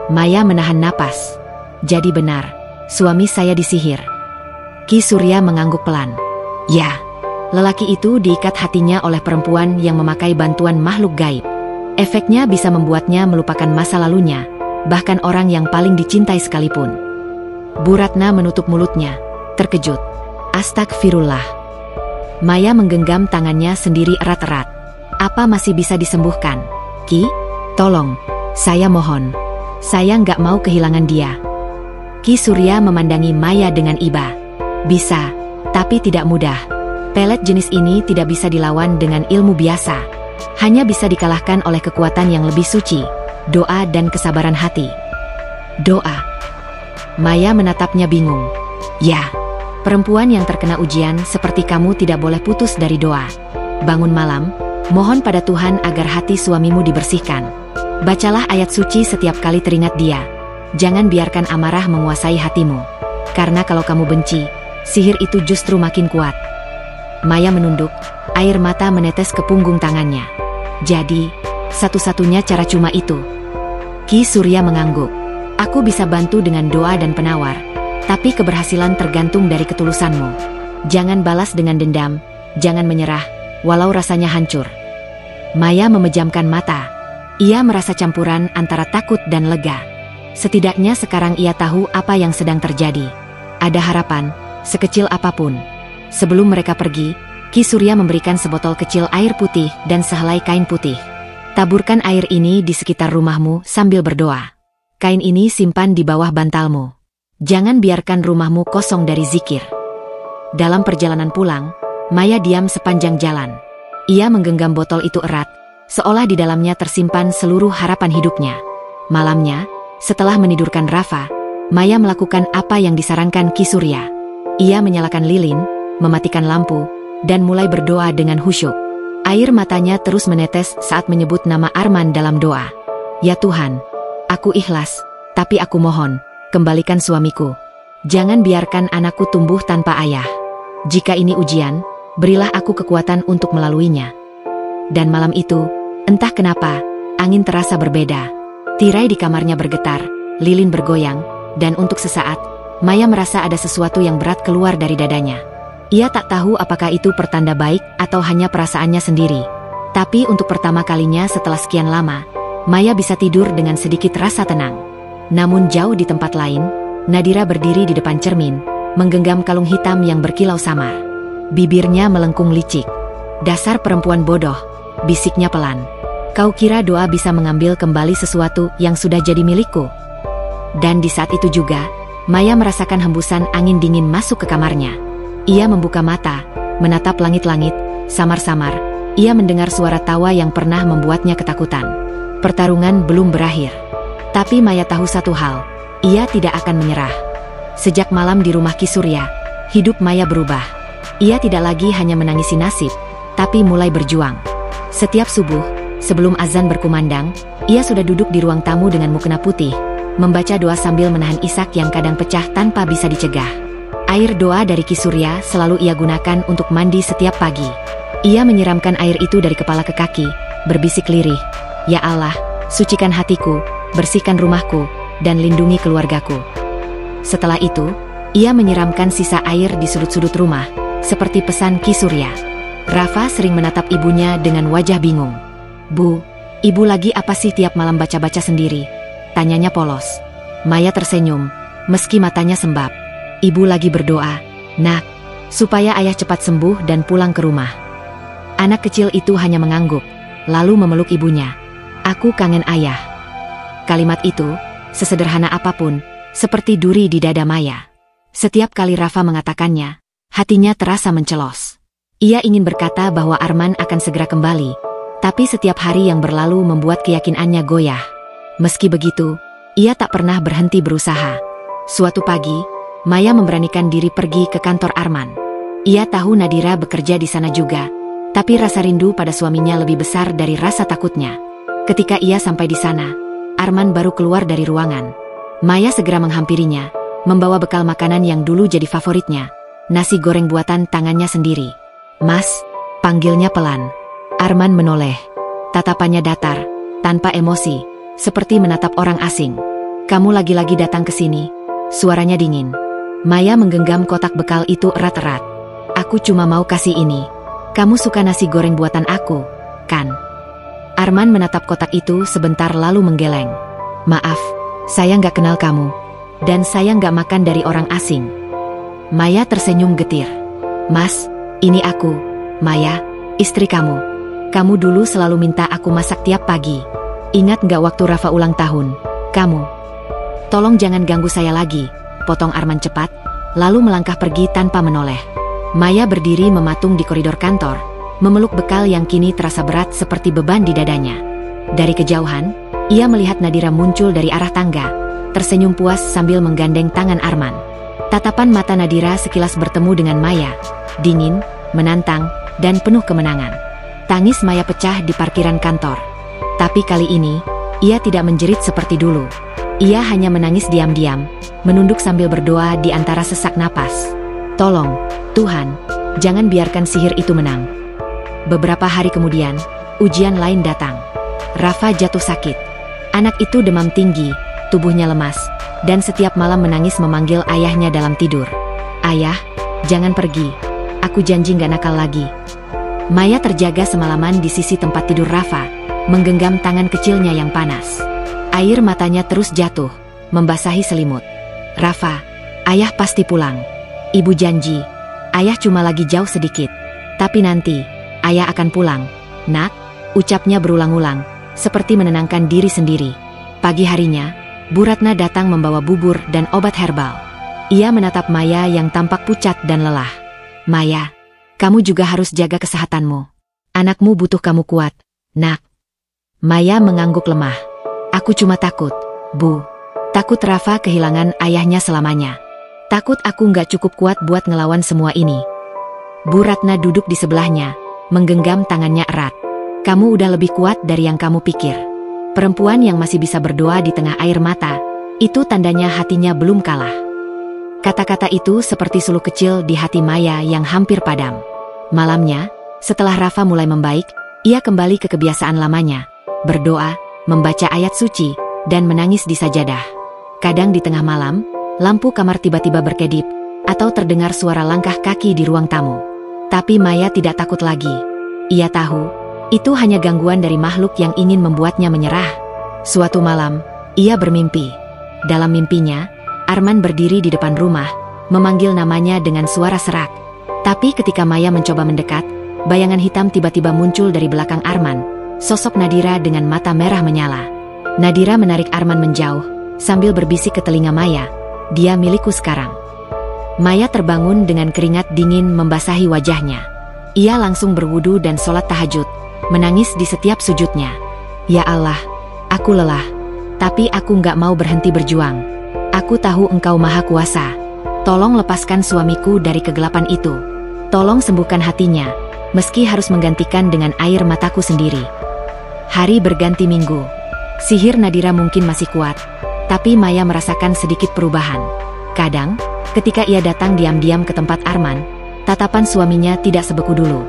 Maya menahan napas. "Jadi benar, suami saya disihir." Ki Surya mengangguk pelan. "Ya, lelaki itu diikat hatinya oleh perempuan yang memakai bantuan makhluk gaib. Efeknya bisa membuatnya melupakan masa lalunya, bahkan orang yang paling dicintai sekalipun." Bu Ratna menutup mulutnya, terkejut. "Astagfirullah." Maya menggenggam tangannya sendiri erat-erat. "Apa masih bisa disembuhkan? Ki, tolong, saya mohon. Saya nggak mau kehilangan dia." Ki Surya memandangi Maya dengan iba. "Bisa, tapi tidak mudah. Pelet jenis ini tidak bisa dilawan dengan ilmu biasa. Hanya bisa dikalahkan oleh kekuatan yang lebih suci, doa dan kesabaran hati." "Doa?" Maya menatapnya bingung. "Ya, perempuan yang terkena ujian seperti kamu tidak boleh putus dari doa. Bangun malam, mohon pada Tuhan agar hati suamimu dibersihkan. Bacalah ayat suci setiap kali teringat dia. Jangan biarkan amarah menguasai hatimu. Karena kalau kamu benci, sihir itu justru makin kuat." Maya menunduk, air mata menetes ke punggung tangannya. "Jadi, satu-satunya cara cuma itu?" Ki Surya mengangguk. "Aku bisa bantu dengan doa dan penawar, tapi keberhasilan tergantung dari ketulusanmu. Jangan balas dengan dendam, jangan menyerah, walau rasanya hancur." Maya memejamkan mata. Ia merasa campuran antara takut dan lega. Setidaknya sekarang ia tahu apa yang sedang terjadi. Ada harapan, sekecil apapun. Sebelum mereka pergi, Ki Surya memberikan sebotol kecil air putih dan sehelai kain putih. "Taburkan air ini di sekitar rumahmu sambil berdoa. Kain ini simpan di bawah bantalmu. Jangan biarkan rumahmu kosong dari zikir." Dalam perjalanan pulang, Maya diam sepanjang jalan. Ia menggenggam botol itu erat, seolah di dalamnya tersimpan seluruh harapan hidupnya. Malamnya, setelah menidurkan Rafa, Maya melakukan apa yang disarankan Ki Surya. Ia menyalakan lilin, mematikan lampu, dan mulai berdoa dengan khusyuk. Air matanya terus menetes saat menyebut nama Arman dalam doa. "Ya Tuhan, aku ikhlas, tapi aku mohon, kembalikan suamiku. Jangan biarkan anakku tumbuh tanpa ayah. Jika ini ujian, berilah aku kekuatan untuk melaluinya." Dan malam itu, entah kenapa, angin terasa berbeda. Tirai di kamarnya bergetar, lilin bergoyang, dan untuk sesaat, Maya merasa ada sesuatu yang berat keluar dari dadanya. Ia tak tahu apakah itu pertanda baik atau hanya perasaannya sendiri. Tapi untuk pertama kalinya setelah sekian lama, Maya bisa tidur dengan sedikit rasa tenang. Namun jauh di tempat lain, Nadira berdiri di depan cermin, menggenggam kalung hitam yang berkilau samar. Bibirnya melengkung licik. "Dasar perempuan bodoh," bisiknya pelan. "Kau kira doa bisa mengambil kembali sesuatu yang sudah jadi milikku?" Dan di saat itu juga, Maya merasakan hembusan angin dingin masuk ke kamarnya. Ia membuka mata, menatap langit-langit, samar-samar. Ia mendengar suara tawa yang pernah membuatnya ketakutan. Pertarungan belum berakhir. Tapi Maya tahu satu hal, ia tidak akan menyerah. Sejak malam di rumah Ki Surya, Hidup Maya berubah. Ia tidak lagi hanya menangisi nasib, tapi mulai berjuang. Setiap subuh, sebelum azan berkumandang, ia sudah duduk di ruang tamu dengan mukena putih, membaca doa sambil menahan isak yang kadang pecah tanpa bisa dicegah. Air doa dari Ki Surya selalu ia gunakan untuk mandi setiap pagi. Ia menyiramkan air itu dari kepala ke kaki, berbisik lirih, "Ya Allah, sucikan hatiku, bersihkan rumahku, dan lindungi keluargaku." Setelah itu, ia menyiramkan sisa air di sudut-sudut rumah, seperti pesan Ki Surya. Rafa sering menatap ibunya dengan wajah bingung. "Bu, ibu lagi apa sih tiap malam baca-baca sendiri?" tanyanya polos. Maya tersenyum, meski matanya sembab. "Ibu lagi berdoa, Nak, supaya ayah cepat sembuh dan pulang ke rumah." Anak kecil itu hanya mengangguk, lalu memeluk ibunya. "Aku kangen ayah." Kalimat itu, sesederhana apapun, seperti duri di dada Maya. Setiap kali Rafa mengatakannya, hatinya terasa mencelos. Ia ingin berkata bahwa Arman akan segera kembali, tapi setiap hari yang berlalu membuat keyakinannya goyah. Meski begitu, ia tak pernah berhenti berusaha. Suatu pagi, Maya memberanikan diri pergi ke kantor Arman. Ia tahu Nadira bekerja di sana juga, tapi rasa rindu pada suaminya lebih besar dari rasa takutnya. Ketika ia sampai di sana, Arman baru keluar dari ruangan. Maya segera menghampirinya, membawa bekal makanan yang dulu jadi favoritnya, nasi goreng buatan tangannya sendiri. "Mas," panggilnya pelan. Arman menoleh. Tatapannya datar, tanpa emosi, seperti menatap orang asing. "Kamu lagi-lagi datang ke sini?" Suaranya dingin. Maya menggenggam kotak bekal itu erat-erat. "Aku cuma mau kasih ini. Kamu suka nasi goreng buatan aku, kan?" Arman menatap kotak itu sebentar lalu menggeleng. "Maaf, saya nggak kenal kamu. Dan saya nggak makan dari orang asing." Maya tersenyum getir. "Mas, ini aku, Maya, istri kamu. Kamu dulu selalu minta aku masak tiap pagi. Ingat nggak waktu Rafa ulang tahun? Kamu." "Tolong jangan ganggu saya lagi," potong Arman cepat, lalu melangkah pergi tanpa menoleh. Maya berdiri mematung di koridor kantor, memeluk bekal yang kini terasa berat seperti beban di dadanya. Dari kejauhan, ia melihat Nadira muncul dari arah tangga, tersenyum puas sambil menggandeng tangan Arman. Tatapan mata Nadira sekilas bertemu dengan Maya, dingin, menantang, dan penuh kemenangan. Tangis Maya pecah di parkiran kantor. Tapi kali ini, ia tidak menjerit seperti dulu. Ia hanya menangis diam-diam, menunduk sambil berdoa di antara sesak napas. "Tolong, Tuhan, jangan biarkan sihir itu menang." Beberapa hari kemudian, ujian lain datang. Rafa jatuh sakit. Anak itu demam tinggi, tubuhnya lemas, dan setiap malam menangis memanggil ayahnya dalam tidur. "Ayah, jangan pergi. Aku janji gak nakal lagi." Maya terjaga semalaman di sisi tempat tidur Rafa, menggenggam tangan kecilnya yang panas. Air matanya terus jatuh, membasahi selimut. "Rafa, ayah pasti pulang. Ibu janji, ayah cuma lagi jauh sedikit. Tapi nanti, ayah akan pulang, Nak," ucapnya berulang-ulang, seperti menenangkan diri sendiri. Pagi harinya, Bu Ratna datang membawa bubur dan obat herbal. Ia menatap Maya yang tampak pucat dan lelah. "Maya, kamu juga harus jaga kesehatanmu. Anakmu butuh kamu kuat, Nak." Maya mengangguk lemah. "Aku cuma takut, Bu. Takut Rafa kehilangan ayahnya selamanya. Takut aku nggak cukup kuat buat ngelawan semua ini." Bu Ratna duduk di sebelahnya, menggenggam tangannya erat. "Kamu udah lebih kuat dari yang kamu pikir." Perempuan yang masih bisa berdoa di tengah air mata, itu tandanya hatinya belum kalah. Kata-kata itu seperti suluh kecil di hati Maya yang hampir padam. Malamnya, setelah Rafa mulai membaik, ia kembali ke kebiasaan lamanya, berdoa, membaca ayat suci, dan menangis di sajadah. Kadang di tengah malam, lampu kamar tiba-tiba berkedip, atau terdengar suara langkah kaki di ruang tamu. Tapi Maya tidak takut lagi. Ia tahu, itu hanya gangguan dari makhluk yang ingin membuatnya menyerah. Suatu malam, ia bermimpi. Dalam mimpinya, Arman berdiri di depan rumah, memanggil namanya dengan suara serak. Tapi ketika Maya mencoba mendekat, bayangan hitam tiba-tiba muncul dari belakang Arman, sosok Nadira dengan mata merah menyala. Nadira menarik Arman menjauh, sambil berbisik ke telinga Maya, "Dia milikku sekarang." Maya terbangun dengan keringat dingin membasahi wajahnya. Ia langsung berwudu dan sholat tahajud, menangis di setiap sujudnya. "Ya Allah, aku lelah, tapi aku nggak mau berhenti berjuang. Aku tahu Engkau Maha Kuasa." Tolong lepaskan suamiku dari kegelapan itu. Tolong sembuhkan hatinya, meski harus menggantikan dengan air mataku sendiri. Hari berganti minggu. Sihir Nadira mungkin masih kuat, tapi Maya merasakan sedikit perubahan. Kadang, ketika ia datang diam-diam ke tempat Arman, tatapan suaminya tidak sebeku dulu.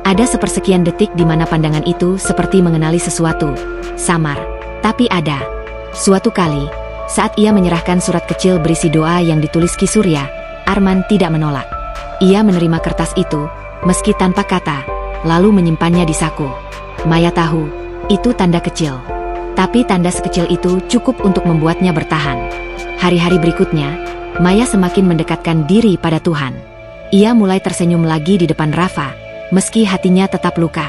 Ada sepersekian detik di mana pandangan itu seperti mengenali sesuatu. Samar, tapi ada. Suatu kali, saat ia menyerahkan surat kecil berisi doa yang ditulis Ki Surya, Arman tidak menolak. Ia menerima kertas itu, meski tanpa kata, lalu menyimpannya di saku. Maya tahu, itu tanda kecil. Tapi tanda sekecil itu cukup untuk membuatnya bertahan. Hari-hari berikutnya, Maya semakin mendekatkan diri pada Tuhan. Ia mulai tersenyum lagi di depan Rafa, meski hatinya tetap luka.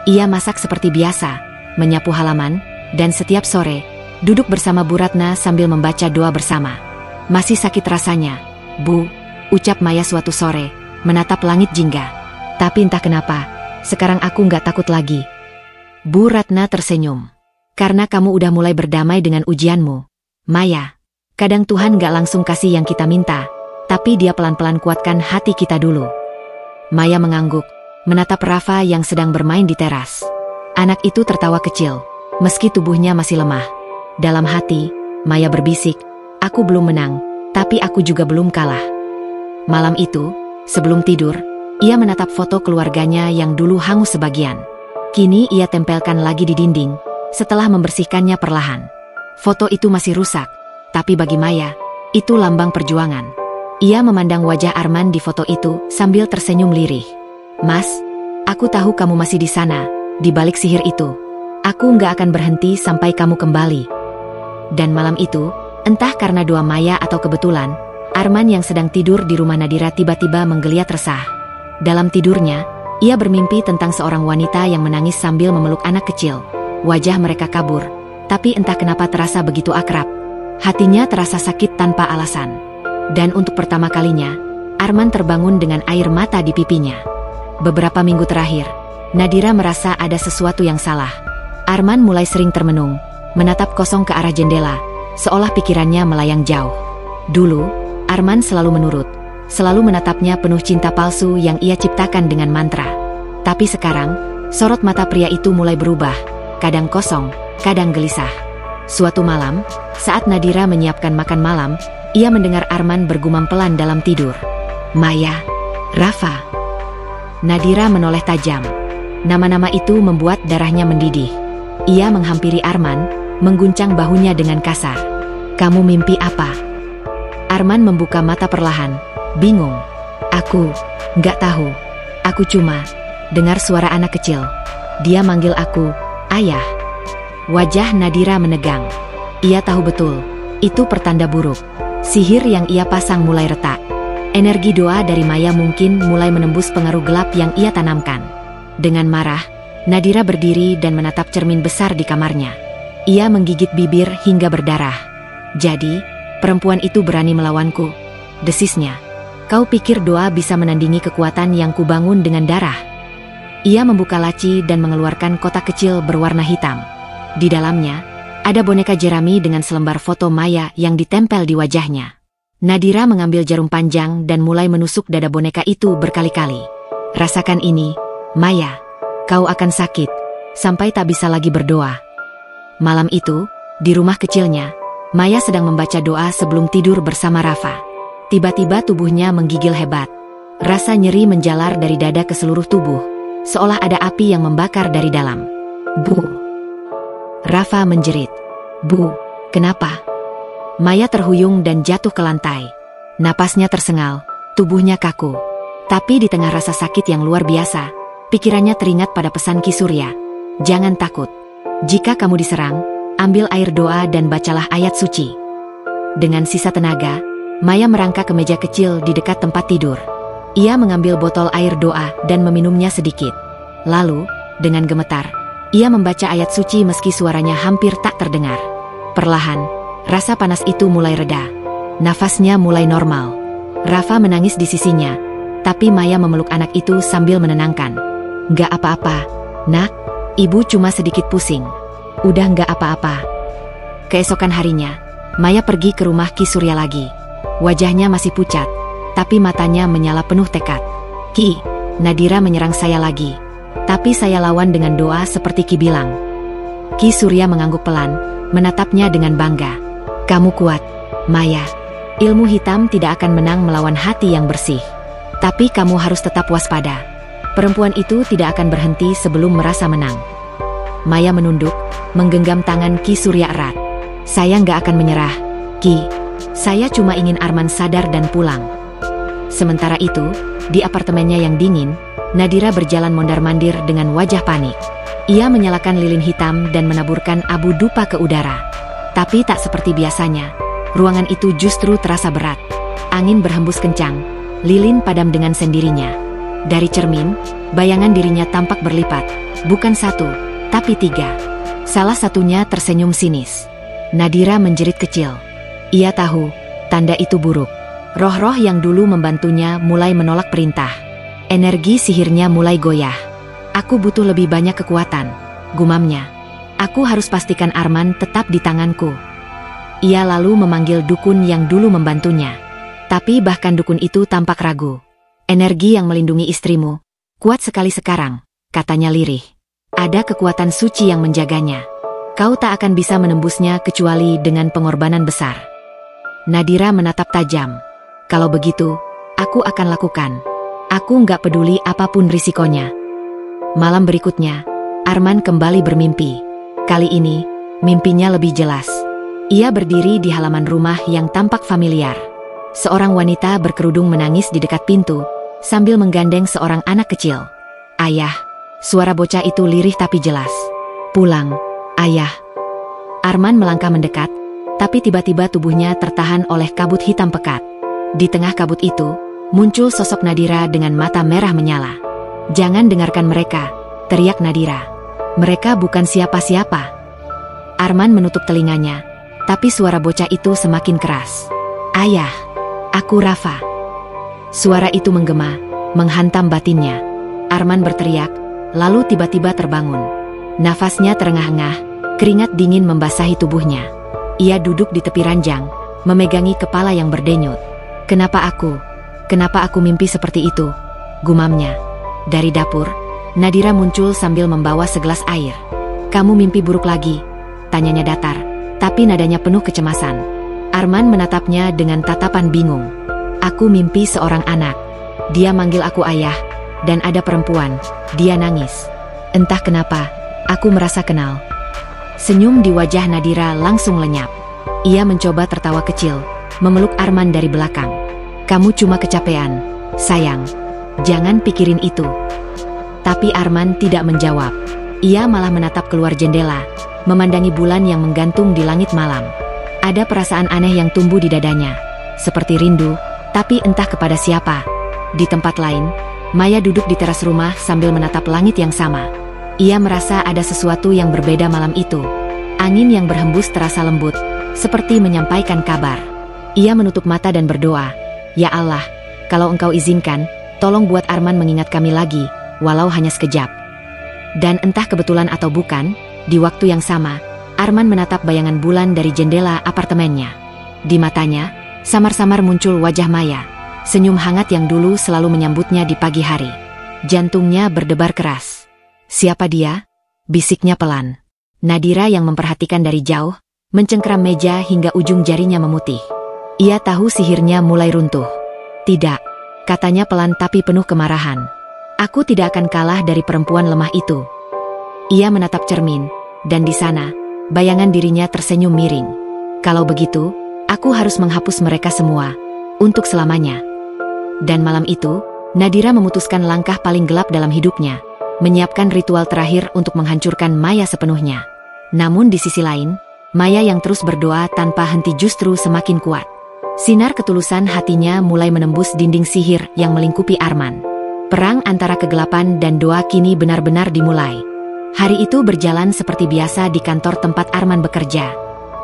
Ia masak seperti biasa, menyapu halaman, dan setiap sore, duduk bersama Bu Ratna sambil membaca doa bersama. Masih sakit rasanya, Bu, ucap Maya suatu sore, menatap langit jingga. Tapi entah kenapa, sekarang aku nggak takut lagi. Bu Ratna tersenyum. Karena kamu udah mulai berdamai dengan ujianmu. Maya, kadang Tuhan nggak langsung kasih yang kita minta, tapi Dia pelan-pelan kuatkan hati kita dulu. Maya mengangguk, menatap Rafa yang sedang bermain di teras. Anak itu tertawa kecil, meski tubuhnya masih lemah. Dalam hati, Maya berbisik, aku belum menang, tapi aku juga belum kalah. Malam itu, sebelum tidur, ia menatap foto keluarganya yang dulu hangus sebagian. Kini ia tempelkan lagi di dinding, setelah membersihkannya perlahan. Foto itu masih rusak, tapi bagi Maya, itu lambang perjuangan. Ia memandang wajah Arman di foto itu sambil tersenyum lirih. Mas, aku tahu kamu masih di sana, di balik sihir itu. Aku nggak akan berhenti sampai kamu kembali. Dan malam itu, entah karena doa Maya atau kebetulan, Arman yang sedang tidur di rumah Nadira tiba-tiba menggeliat resah. Dalam tidurnya, ia bermimpi tentang seorang wanita yang menangis sambil memeluk anak kecil. Wajah mereka kabur, tapi entah kenapa terasa begitu akrab. Hatinya terasa sakit tanpa alasan. Dan untuk pertama kalinya, Arman terbangun dengan air mata di pipinya. Beberapa minggu terakhir, Nadira merasa ada sesuatu yang salah. Arman mulai sering termenung, menatap kosong ke arah jendela, seolah pikirannya melayang jauh. Dulu, Arman selalu menurut, selalu menatapnya penuh cinta palsu yang ia ciptakan dengan mantra. Tapi sekarang, sorot mata pria itu mulai berubah, kadang kosong, kadang gelisah. Suatu malam, saat Nadira menyiapkan makan malam, ia mendengar Arman bergumam pelan dalam tidur. Maya, Rafa. Nadira menoleh tajam. Nama-nama itu membuat darahnya mendidih. Ia menghampiri Arman, mengguncang bahunya dengan kasar. Kamu mimpi apa? Arman membuka mata perlahan, bingung. Aku nggak tahu. Aku cuma dengar suara anak kecil. Dia manggil aku, Ayah. Wajah Nadira menegang. Ia tahu betul, itu pertanda buruk. Sihir yang ia pasang mulai retak. Energi doa dari Maya mungkin mulai menembus pengaruh gelap yang ia tanamkan. Dengan marah, Nadira berdiri dan menatap cermin besar di kamarnya. Ia menggigit bibir hingga berdarah. Jadi, perempuan itu berani melawanku, desisnya. Kau pikir doa bisa menandingi kekuatan yang kubangun dengan darah? Ia membuka laci dan mengeluarkan kotak kecil berwarna hitam. Di dalamnya, ada boneka jerami dengan selembar foto Maya yang ditempel di wajahnya. Nadira mengambil jarum panjang dan mulai menusuk dada boneka itu berkali-kali. Rasakan ini, Maya. Kau akan sakit, sampai tak bisa lagi berdoa. Malam itu, di rumah kecilnya, Maya sedang membaca doa sebelum tidur bersama Rafa. Tiba-tiba tubuhnya menggigil hebat. Rasa nyeri menjalar dari dada ke seluruh tubuh, seolah ada api yang membakar dari dalam. Bu! Rafa menjerit. Bu, kenapa? Maya terhuyung dan jatuh ke lantai. Napasnya tersengal, tubuhnya kaku. Tapi di tengah rasa sakit yang luar biasa, pikirannya teringat pada pesan Ki Surya. Jangan takut. Jika kamu diserang, ambil air doa dan bacalah ayat suci. Dengan sisa tenaga, Maya merangkak ke meja kecil di dekat tempat tidur. Ia mengambil botol air doa dan meminumnya sedikit. Lalu, dengan gemetar, ia membaca ayat suci meski suaranya hampir tak terdengar. Perlahan, rasa panas itu mulai reda. Nafasnya mulai normal. Rafa menangis di sisinya, tapi Maya memeluk anak itu sambil menenangkan. Nggak apa-apa, nak. Ibu cuma sedikit pusing. Udah nggak apa-apa. Keesokan harinya, Maya pergi ke rumah Ki Surya lagi. Wajahnya masih pucat, tapi matanya menyala penuh tekad. "Ki, Nadira menyerang saya lagi. Tapi saya lawan dengan doa seperti Ki bilang." Ki Surya mengangguk pelan, menatapnya dengan bangga. "Kamu kuat, Maya. Ilmu hitam tidak akan menang melawan hati yang bersih. Tapi kamu harus tetap waspada. Perempuan itu tidak akan berhenti sebelum merasa menang." Maya menunduk, menggenggam tangan Ki Surya erat. "Saya nggak akan menyerah, Ki. Saya cuma ingin Arman sadar dan pulang." Sementara itu, di apartemennya yang dingin, Nadira berjalan mondar-mandir dengan wajah panik. Ia menyalakan lilin hitam dan menaburkan abu dupa ke udara. Tapi tak seperti biasanya, ruangan itu justru terasa berat. Angin berhembus kencang, lilin padam dengan sendirinya. Dari cermin, bayangan dirinya tampak berlipat, bukan satu, tapi 3. Salah satunya tersenyum sinis. Nadira menjerit kecil. Ia tahu, tanda itu buruk. Roh-roh yang dulu membantunya mulai menolak perintah. Energi sihirnya mulai goyah. "Aku butuh lebih banyak kekuatan," gumamnya. "Aku harus pastikan Arman tetap di tanganku." Ia lalu memanggil dukun yang dulu membantunya. Tapi bahkan dukun itu tampak ragu. "Energi yang melindungi istrimu kuat sekali sekarang," katanya lirih. "Ada kekuatan suci yang menjaganya. Kau tak akan bisa menembusnya kecuali dengan pengorbanan besar." Nadira menatap tajam. "Kalau begitu, aku akan lakukan. Aku nggak peduli apapun risikonya." Malam berikutnya, Arman kembali bermimpi. Kali ini, mimpinya lebih jelas. Ia berdiri di halaman rumah yang tampak familiar. Seorang wanita berkerudung menangis di dekat pintu, sambil menggandeng seorang anak kecil. "Ayah," suara bocah itu lirih tapi jelas. "Pulang, Ayah." Arman melangkah mendekat, tapi tiba-tiba tubuhnya tertahan oleh kabut hitam pekat. Di tengah kabut itu, muncul sosok Nadira dengan mata merah menyala. "Jangan dengarkan mereka," teriak Nadira. "Mereka bukan siapa-siapa." Arman menutup telinganya, tapi suara bocah itu semakin keras. "Ayah, aku Rafa." Suara itu menggema, menghantam batinnya. Arman berteriak, lalu tiba-tiba terbangun. Nafasnya terengah-engah, keringat dingin membasahi tubuhnya. Ia duduk di tepi ranjang, memegangi kepala yang berdenyut. Kenapa aku mimpi seperti itu?" gumamnya. Dari dapur, Nadira muncul sambil membawa segelas air. "Kamu mimpi buruk lagi?" tanyanya datar, tapi nadanya penuh kecemasan. Arman menatapnya dengan tatapan bingung. "Aku mimpi seorang anak. Dia manggil aku ayah, dan ada perempuan, dia nangis. Entah kenapa, aku merasa kenal." Senyum di wajah Nadira langsung lenyap. Ia mencoba tertawa kecil, memeluk Arman dari belakang. "Kamu cuma kecapean, sayang. Jangan pikirin itu." Tapi Arman tidak menjawab. Ia malah menatap keluar jendela, memandangi bulan yang menggantung di langit malam. Ada perasaan aneh yang tumbuh di dadanya, seperti rindu, tapi entah kepada siapa. Di tempat lain, Maya duduk di teras rumah sambil menatap langit yang sama. Ia merasa ada sesuatu yang berbeda malam itu. Angin yang berhembus terasa lembut, seperti menyampaikan kabar. Ia menutup mata dan berdoa, "Ya Allah, kalau Engkau izinkan, tolong buat Arman mengingat kami lagi, walau hanya sekejap." Dan entah kebetulan atau bukan, di waktu yang sama, Arman menatap bayangan bulan dari jendela apartemennya. Di matanya, samar-samar muncul wajah Maya, senyum hangat yang dulu selalu menyambutnya di pagi hari. Jantungnya berdebar keras. "Siapa dia?" bisiknya pelan. Nadira yang memperhatikan dari jauh, mencengkeram meja hingga ujung jarinya memutih. Ia tahu sihirnya mulai runtuh. "Tidak," katanya pelan tapi penuh kemarahan. "Aku tidak akan kalah dari perempuan lemah itu." Ia menatap cermin, dan di sana, bayangan dirinya tersenyum miring. "Kalau begitu, aku harus menghapus mereka semua, untuk selamanya." Dan malam itu, Nadira memutuskan langkah paling gelap dalam hidupnya, menyiapkan ritual terakhir untuk menghancurkan Maya sepenuhnya. Namun di sisi lain, Maya yang terus berdoa tanpa henti justru semakin kuat. Sinar ketulusan hatinya mulai menembus dinding sihir yang melingkupi Arman. Perang antara kegelapan dan doa kini benar-benar dimulai. Hari itu berjalan seperti biasa di kantor tempat Arman bekerja.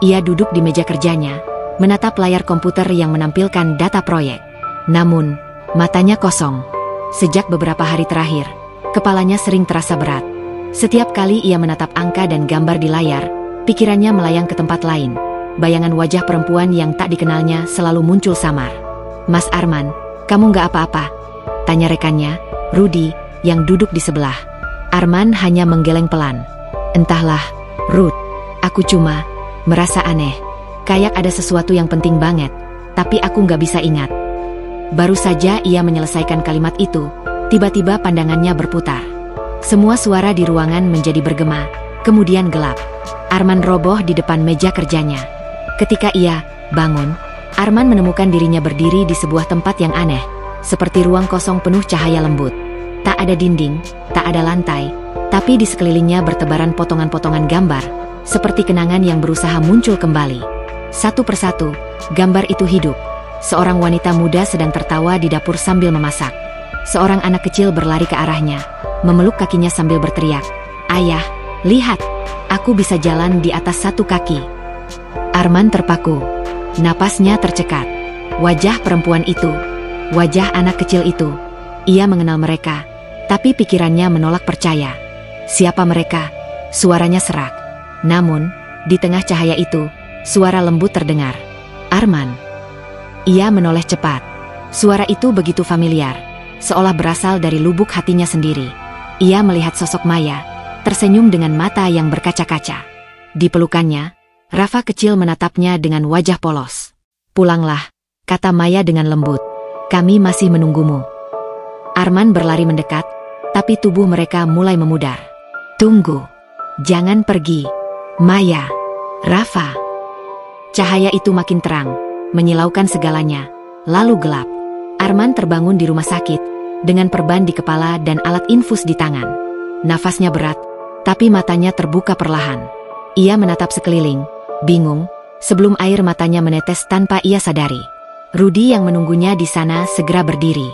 Ia duduk di meja kerjanya, menatap layar komputer yang menampilkan data proyek. Namun, matanya kosong. Sejak beberapa hari terakhir, kepalanya sering terasa berat. Setiap kali ia menatap angka dan gambar di layar, pikirannya melayang ke tempat lain. Bayangan wajah perempuan yang tak dikenalnya selalu muncul samar. "Mas Arman, Kamu nggak apa-apa? Tanya rekannya, Rudy, yang duduk di sebelah. Arman hanya menggeleng pelan. Entahlah, Ruth. Aku cuma merasa aneh. Kayak ada sesuatu yang penting banget, tapi aku nggak bisa ingat. Baru saja ia menyelesaikan kalimat itu, tiba-tiba pandangannya berputar. Semua suara di ruangan menjadi bergema, kemudian gelap. Arman roboh di depan meja kerjanya. Ketika ia bangun, Arman menemukan dirinya berdiri di sebuah tempat yang aneh, seperti ruang kosong penuh cahaya lembut. Tak ada dinding, tak ada lantai, tapi di sekelilingnya bertebaran potongan-potongan gambar, seperti kenangan yang berusaha muncul kembali. Satu persatu, gambar itu hidup. Seorang wanita muda sedang tertawa di dapur sambil memasak. Seorang anak kecil berlari ke arahnya, memeluk kakinya sambil berteriak, "Ayah, lihat, aku bisa jalan di atas satu kaki." Arman terpaku. Napasnya tercekat. Wajah perempuan itu, wajah anak kecil itu. Ia mengenal mereka, tapi pikirannya menolak percaya. Siapa mereka? Suaranya serak. Namun, di tengah cahaya itu, suara lembut terdengar. Arman. Ia menoleh cepat. Suara itu begitu familiar, seolah berasal dari lubuk hatinya sendiri. Ia melihat sosok Maya, tersenyum dengan mata yang berkaca-kaca. Di pelukannya, Rafa kecil menatapnya dengan wajah polos. "Pulanglah," kata Maya dengan lembut. "Kami masih menunggumu." Arman berlari mendekat, tapi tubuh mereka mulai memudar. "Tunggu. Jangan pergi. Maya. Rafa." Cahaya itu makin terang, menyilaukan segalanya, lalu gelap. Arman terbangun di rumah sakit, dengan perban di kepala dan alat infus di tangan. Nafasnya berat, tapi matanya terbuka perlahan. Ia menatap sekeliling, bingung, sebelum air matanya menetes tanpa ia sadari. Rudy yang menunggunya di sana segera berdiri.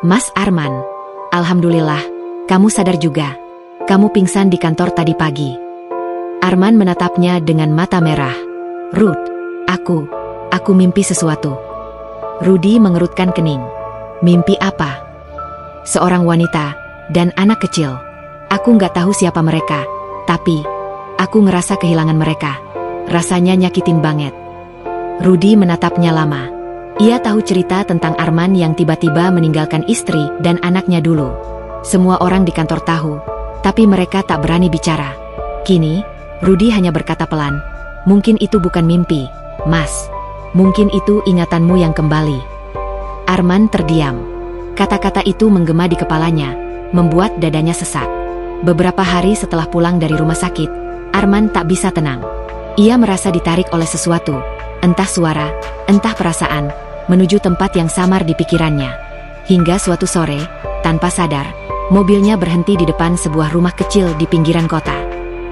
"Mas Arman, alhamdulillah, kamu sadar juga. Kamu pingsan di kantor tadi pagi." Arman menatapnya dengan mata merah. "Ruth, aku mimpi sesuatu." Rudy mengerutkan kening. "Mimpi apa?" "Seorang wanita dan anak kecil. Aku nggak tahu siapa mereka, tapi aku ngerasa kehilangan mereka. Rasanya nyakitin banget." Rudy menatapnya lama. Ia tahu cerita tentang Arman yang tiba-tiba meninggalkan istri dan anaknya dulu. Semua orang di kantor tahu, tapi mereka tak berani bicara. Kini, Rudy hanya berkata pelan, "Mungkin itu bukan mimpi, Mas. Mungkin itu ingatanmu yang kembali." Arman terdiam. Kata-kata itu menggema di kepalanya, membuat dadanya sesak. Beberapa hari setelah pulang dari rumah sakit, Arman tak bisa tenang. Ia merasa ditarik oleh sesuatu, entah suara, entah perasaan, menuju tempat yang samar di pikirannya. Hingga suatu sore, tanpa sadar, mobilnya berhenti di depan sebuah rumah kecil di pinggiran kota.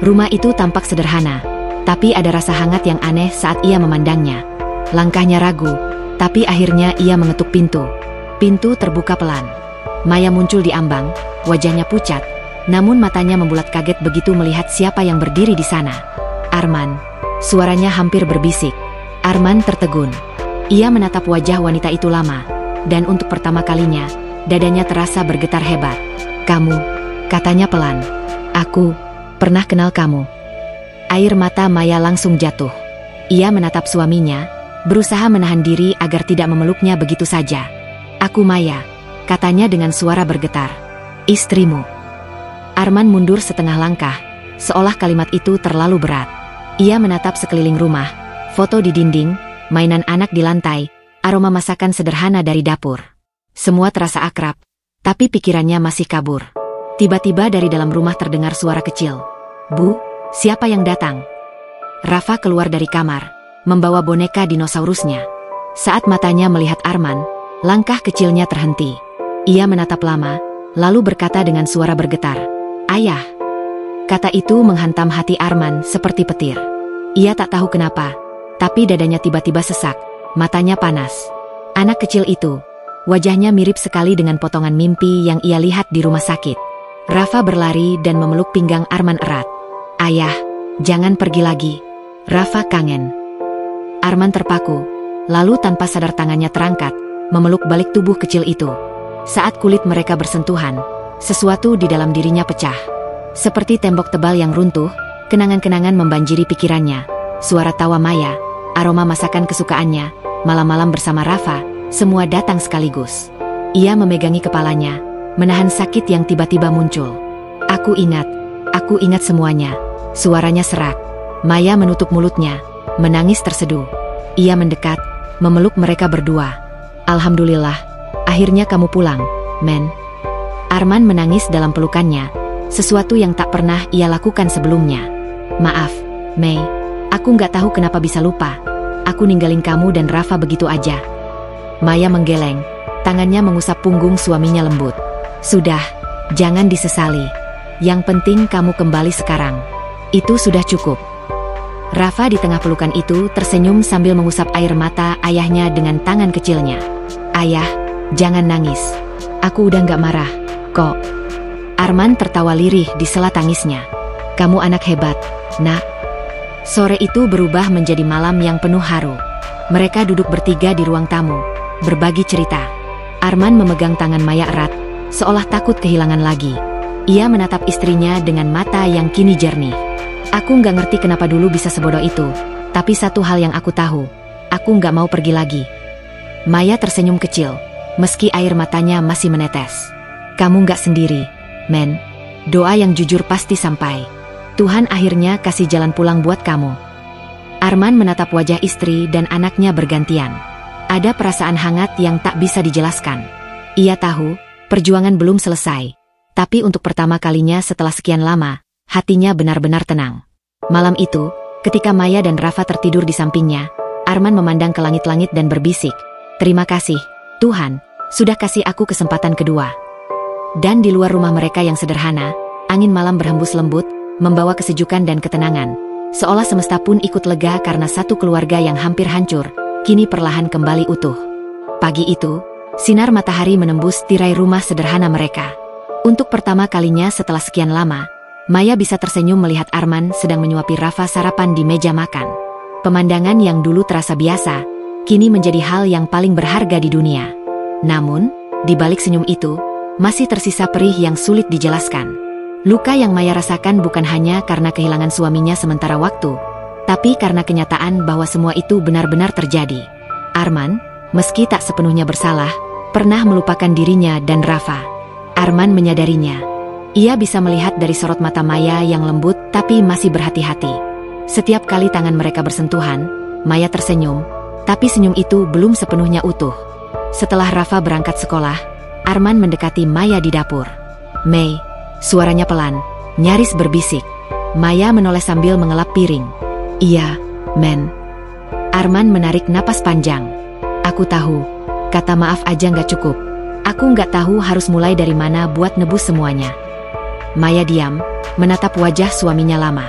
Rumah itu tampak sederhana, tapi ada rasa hangat yang aneh saat ia memandangnya. Langkahnya ragu, tapi akhirnya ia mengetuk pintu. Pintu terbuka pelan. Maya muncul di ambang, wajahnya pucat, namun matanya membulat kaget begitu melihat siapa yang berdiri di sana. "Arman." Suaranya hampir berbisik. Arman tertegun. Ia menatap wajah wanita itu lama, dan untuk pertama kalinya, dadanya terasa bergetar hebat. "Kamu," katanya pelan. "Aku pernah kenal kamu." Air mata Maya langsung jatuh. Ia menatap suaminya, berusaha menahan diri agar tidak memeluknya begitu saja. "Aku Maya," katanya dengan suara bergetar. "Istrimu." Arman mundur setengah langkah, seolah kalimat itu terlalu berat. Ia menatap sekeliling rumah, foto di dinding, mainan anak di lantai, aroma masakan sederhana dari dapur. Semua terasa akrab, tapi pikirannya masih kabur. Tiba-tiba dari dalam rumah terdengar suara kecil. "Bu, siapa yang datang?" Rafa keluar dari kamar, membawa boneka dinosaurusnya. Saat matanya melihat Arman, langkah kecilnya terhenti. Ia menatap lama, lalu berkata dengan suara bergetar, "Ayah." Kata itu menghantam hati Arman seperti petir. Ia tak tahu kenapa, tapi dadanya tiba-tiba sesak, matanya panas. Anak kecil itu, wajahnya mirip sekali dengan potongan mimpi yang ia lihat di rumah sakit. Rafa berlari dan memeluk pinggang Arman erat. "Ayah, jangan pergi lagi. Rafa kangen." Arman terpaku, lalu tanpa sadar tangannya terangkat, memeluk balik tubuh kecil itu. Saat kulit mereka bersentuhan, sesuatu di dalam dirinya pecah. Seperti tembok tebal yang runtuh, kenangan-kenangan membanjiri pikirannya. Suara tawa Maya, aroma masakan kesukaannya, malam-malam bersama Rafa, semua datang sekaligus. Ia memegangi kepalanya, menahan sakit yang tiba-tiba muncul. Aku ingat semuanya. Suaranya serak. Maya menutup mulutnya, menangis terseduh. Ia mendekat, memeluk mereka berdua. Alhamdulillah, akhirnya kamu pulang, Men. Arman menangis dalam pelukannya, sesuatu yang tak pernah ia lakukan sebelumnya. Maaf, Mei, aku nggak tahu kenapa bisa lupa. Aku ninggalin kamu dan Rafa begitu aja. Maya menggeleng, tangannya mengusap punggung suaminya lembut. Sudah, jangan disesali. Yang penting kamu kembali sekarang. Itu sudah cukup. Rafa di tengah pelukan itu tersenyum sambil mengusap air mata ayahnya dengan tangan kecilnya. Ayah, jangan nangis. Aku udah nggak marah, kok. Arman tertawa lirih di sela tangisnya. Kamu anak hebat, Nak. Sore itu berubah menjadi malam yang penuh haru. Mereka duduk bertiga di ruang tamu, berbagi cerita. Arman memegang tangan Maya erat, seolah takut kehilangan lagi. Ia menatap istrinya dengan mata yang kini jernih. Aku nggak ngerti kenapa dulu bisa sebodoh itu, tapi satu hal yang aku tahu, aku nggak mau pergi lagi. Maya tersenyum kecil, meski air matanya masih menetes. Kamu nggak sendiri, Men. Doa yang jujur pasti sampai. Tuhan akhirnya kasih jalan pulang buat kamu. Arman menatap wajah istri dan anaknya bergantian. Ada perasaan hangat yang tak bisa dijelaskan. Ia tahu, perjuangan belum selesai. Tapi untuk pertama kalinya setelah sekian lama, hatinya benar-benar tenang. Malam itu, ketika Maya dan Rafa tertidur di sampingnya, Arman memandang ke langit-langit dan berbisik, "Terima kasih, Tuhan, sudah kasih aku kesempatan kedua." Dan di luar rumah mereka yang sederhana, angin malam berhembus lembut, membawa kesejukan dan ketenangan. Seolah semesta pun ikut lega karena satu keluarga yang hampir hancur, kini perlahan kembali utuh. Pagi itu, sinar matahari menembus tirai rumah sederhana mereka. Untuk pertama kalinya setelah sekian lama, Maya bisa tersenyum melihat Arman sedang menyuapi Rafa sarapan di meja makan. Pemandangan yang dulu terasa biasa, kini menjadi hal yang paling berharga di dunia. Namun, di balik senyum itu, masih tersisa perih yang sulit dijelaskan. Luka yang Maya rasakan bukan hanya karena kehilangan suaminya sementara waktu, tapi karena kenyataan bahwa semua itu benar-benar terjadi. Arman, meski tak sepenuhnya bersalah, pernah melupakan dirinya dan Rafa. Arman menyadarinya. Ia bisa melihat dari sorot mata Maya yang lembut tapi masih berhati-hati. Setiap kali tangan mereka bersentuhan, Maya tersenyum, tapi senyum itu belum sepenuhnya utuh. Setelah Rafa berangkat sekolah, Arman mendekati Maya di dapur. "Mei," suaranya pelan, nyaris berbisik. Maya menoleh sambil mengelap piring. "Iya, Men." Arman menarik napas panjang. "Aku tahu, kata maaf aja nggak cukup. Aku nggak tahu harus mulai dari mana buat nebus semuanya." Maya diam, menatap wajah suaminya lama.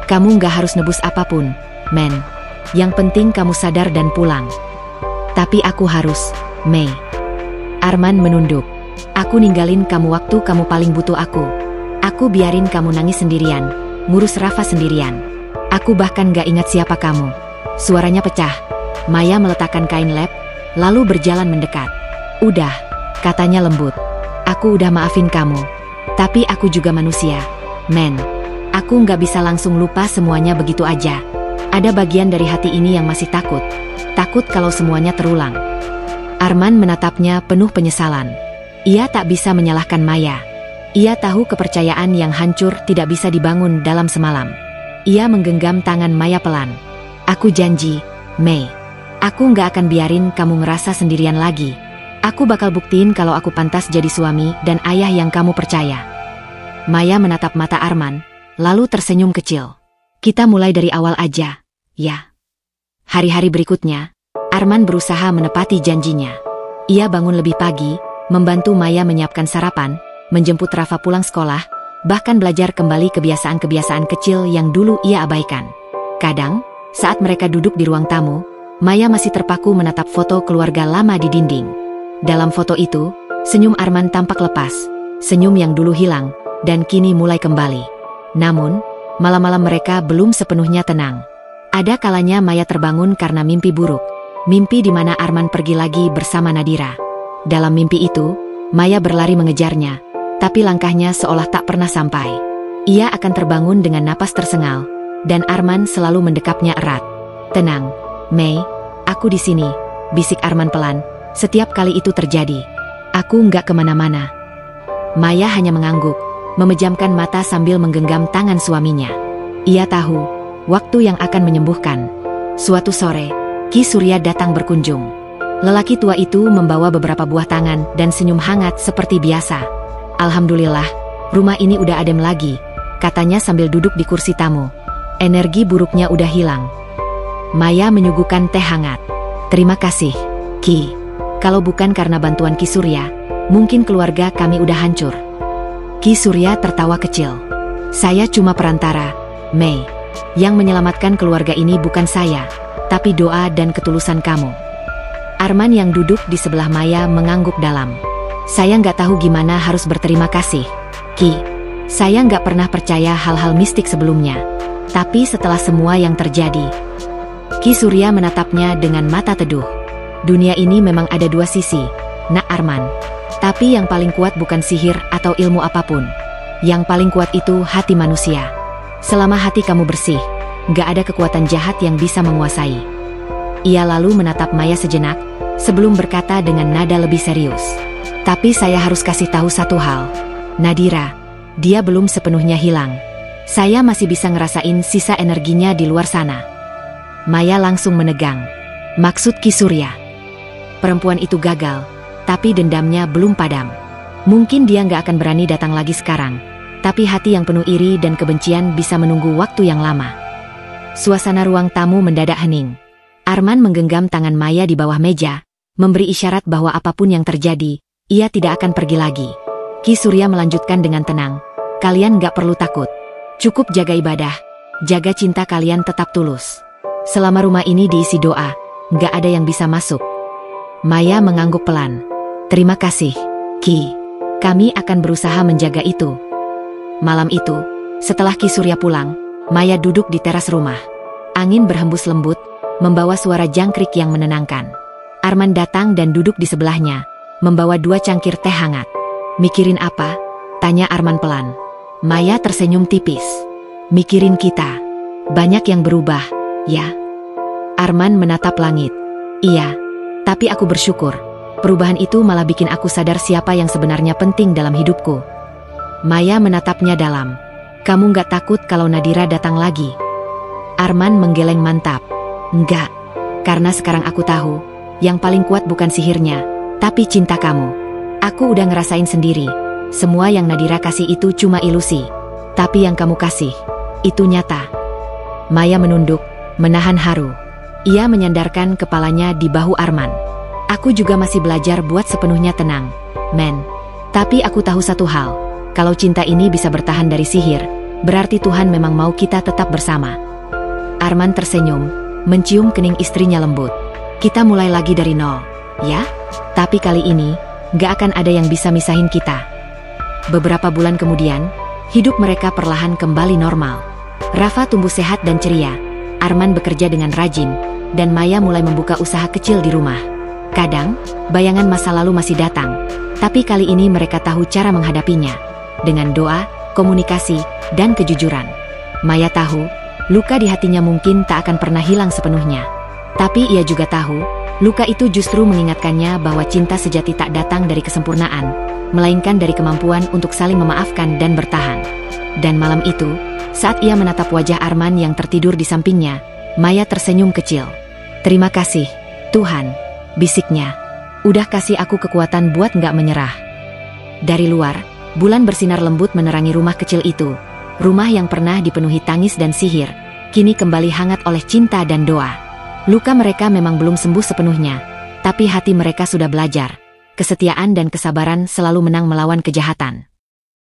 "Kamu nggak harus nebus apapun, Men. Yang penting kamu sadar dan pulang." "Tapi aku harus, Mei." Arman menunduk. "Aku ninggalin kamu waktu kamu paling butuh aku. Aku biarin kamu nangis sendirian, ngurus Rafa sendirian. Aku bahkan nggak ingat siapa kamu." Suaranya pecah. Maya meletakkan kain lap, lalu berjalan mendekat. "Udah," katanya lembut. "Aku udah maafin kamu. Tapi aku juga manusia, Men. Aku nggak bisa langsung lupa semuanya begitu aja. Ada bagian dari hati ini yang masih takut. Takut kalau semuanya terulang." Arman menatapnya penuh penyesalan. Ia tak bisa menyalahkan Maya. Ia tahu kepercayaan yang hancur tidak bisa dibangun dalam semalam. Ia menggenggam tangan Maya pelan. "Aku janji, Mei. Aku nggak akan biarin kamu ngerasa sendirian lagi. Aku bakal buktiin kalau aku pantas jadi suami dan ayah yang kamu percaya." Maya menatap mata Arman, lalu tersenyum kecil. "Kita mulai dari awal aja, ya." Hari-hari berikutnya, Arman berusaha menepati janjinya. Ia bangun lebih pagi, membantu Maya menyiapkan sarapan, menjemput Rafa pulang sekolah, bahkan belajar kembali kebiasaan-kebiasaan kecil yang dulu ia abaikan. Kadang, saat mereka duduk di ruang tamu, Maya masih terpaku menatap foto keluarga lama di dinding. Dalam foto itu, senyum Arman tampak lepas, senyum yang dulu hilang, dan kini mulai kembali. Namun, malam-malam mereka belum sepenuhnya tenang. Ada kalanya Maya terbangun karena mimpi buruk, mimpi di mana Arman pergi lagi bersama Nadira. Dalam mimpi itu, Maya berlari mengejarnya, tapi langkahnya seolah tak pernah sampai. Ia akan terbangun dengan napas tersengal, dan Arman selalu mendekapnya erat. "Tenang, Mei, aku di sini," bisik Arman pelan. "Setiap kali itu terjadi, Aku nggak kemana-mana. Maya hanya mengangguk, memejamkan mata sambil menggenggam tangan suaminya. Ia tahu, waktu yang akan menyembuhkan. Suatu sore, Ki Surya datang berkunjung. Lelaki tua itu membawa beberapa buah tangan dan senyum hangat seperti biasa. Alhamdulillah, rumah ini udah adem lagi, katanya sambil duduk di kursi tamu. Energi buruknya udah hilang. Maya menyuguhkan teh hangat. Terima kasih, Ki. Kalau bukan karena bantuan Ki Surya, mungkin keluarga kami udah hancur. Ki Surya tertawa kecil. Saya cuma perantara, Mei. Yang menyelamatkan keluarga ini bukan saya, tapi doa dan ketulusan kamu. Arman yang duduk di sebelah Maya mengangguk dalam. Saya nggak tahu gimana harus berterima kasih, Ki. Saya nggak pernah percaya hal-hal mistik sebelumnya. Tapi setelah semua yang terjadi, Ki Surya menatapnya dengan mata teduh. Dunia ini memang ada dua sisi, Nak Arman. Tapi yang paling kuat bukan sihir atau ilmu apapun. Yang paling kuat itu hati manusia. Selama hati kamu bersih, nggak ada kekuatan jahat yang bisa menguasai. Ia lalu menatap Maya sejenak, sebelum berkata dengan nada lebih serius. Tapi saya harus kasih tahu satu hal. Nadira, dia belum sepenuhnya hilang. Saya masih bisa ngerasain sisa energinya di luar sana. Maya langsung menegang. Maksud Ki Surya? Perempuan itu gagal, tapi dendamnya belum padam. Mungkin dia nggak akan berani datang lagi sekarang. Tapi hati yang penuh iri dan kebencian bisa menunggu waktu yang lama. Suasana ruang tamu mendadak hening. Arman menggenggam tangan Maya di bawah meja, memberi isyarat bahwa apapun yang terjadi, ia tidak akan pergi lagi. Ki Surya melanjutkan dengan tenang. Kalian nggak perlu takut. Cukup jaga ibadah, jaga cinta kalian tetap tulus. Selama rumah ini diisi doa, nggak ada yang bisa masuk. Maya mengangguk pelan. Terima kasih, Ki. Kami akan berusaha menjaga itu. Malam itu, setelah Ki Surya pulang, Maya duduk di teras rumah. Angin berhembus lembut, membawa suara jangkrik yang menenangkan. Arman datang dan duduk di sebelahnya, membawa 2 cangkir teh hangat. Mikirin apa? Tanya Arman pelan. Maya tersenyum tipis. Mikirin kita. Banyak yang berubah, ya? Arman menatap langit. Iya, tapi aku bersyukur. Perubahan itu malah bikin aku sadar siapa yang sebenarnya penting dalam hidupku. Maya menatapnya dalam. Kamu nggak takut kalau Nadira datang lagi? Arman menggeleng mantap. Enggak, karena sekarang aku tahu, yang paling kuat bukan sihirnya, tapi cinta kamu. Aku udah ngerasain sendiri. Semua yang Nadira kasih itu cuma ilusi. Tapi yang kamu kasih, itu nyata. Maya menunduk, menahan haru. Ia menyandarkan kepalanya di bahu Arman. Aku juga masih belajar buat sepenuhnya tenang, men. Tapi aku tahu satu hal. Kalau cinta ini bisa bertahan dari sihir, berarti Tuhan memang mau kita tetap bersama. Arman tersenyum, mencium kening istrinya lembut. Kita mulai lagi dari nol, ya? Tapi kali ini, gak akan ada yang bisa misahin kita. Beberapa bulan kemudian, hidup mereka perlahan kembali normal. Rafa tumbuh sehat dan ceria. Arman bekerja dengan rajin, dan Maya mulai membuka usaha kecil di rumah. Kadang, bayangan masa lalu masih datang, tapi kali ini mereka tahu cara menghadapinya. Dengan doa, komunikasi, dan kejujuran. Maya tahu, luka di hatinya mungkin tak akan pernah hilang sepenuhnya. Tapi ia juga tahu, luka itu justru mengingatkannya bahwa cinta sejati tak datang dari kesempurnaan, melainkan dari kemampuan untuk saling memaafkan dan bertahan. Dan malam itu, saat ia menatap wajah Arman yang tertidur di sampingnya, Maya tersenyum kecil. Terima kasih, Tuhan, bisiknya. Udah kasih aku kekuatan buat nggak menyerah. Dari luar, bulan bersinar lembut menerangi rumah kecil itu. Rumah yang pernah dipenuhi tangis dan sihir, kini kembali hangat oleh cinta dan doa. Luka mereka memang belum sembuh sepenuhnya, tapi hati mereka sudah belajar. Kesetiaan dan kesabaran selalu menang melawan kejahatan.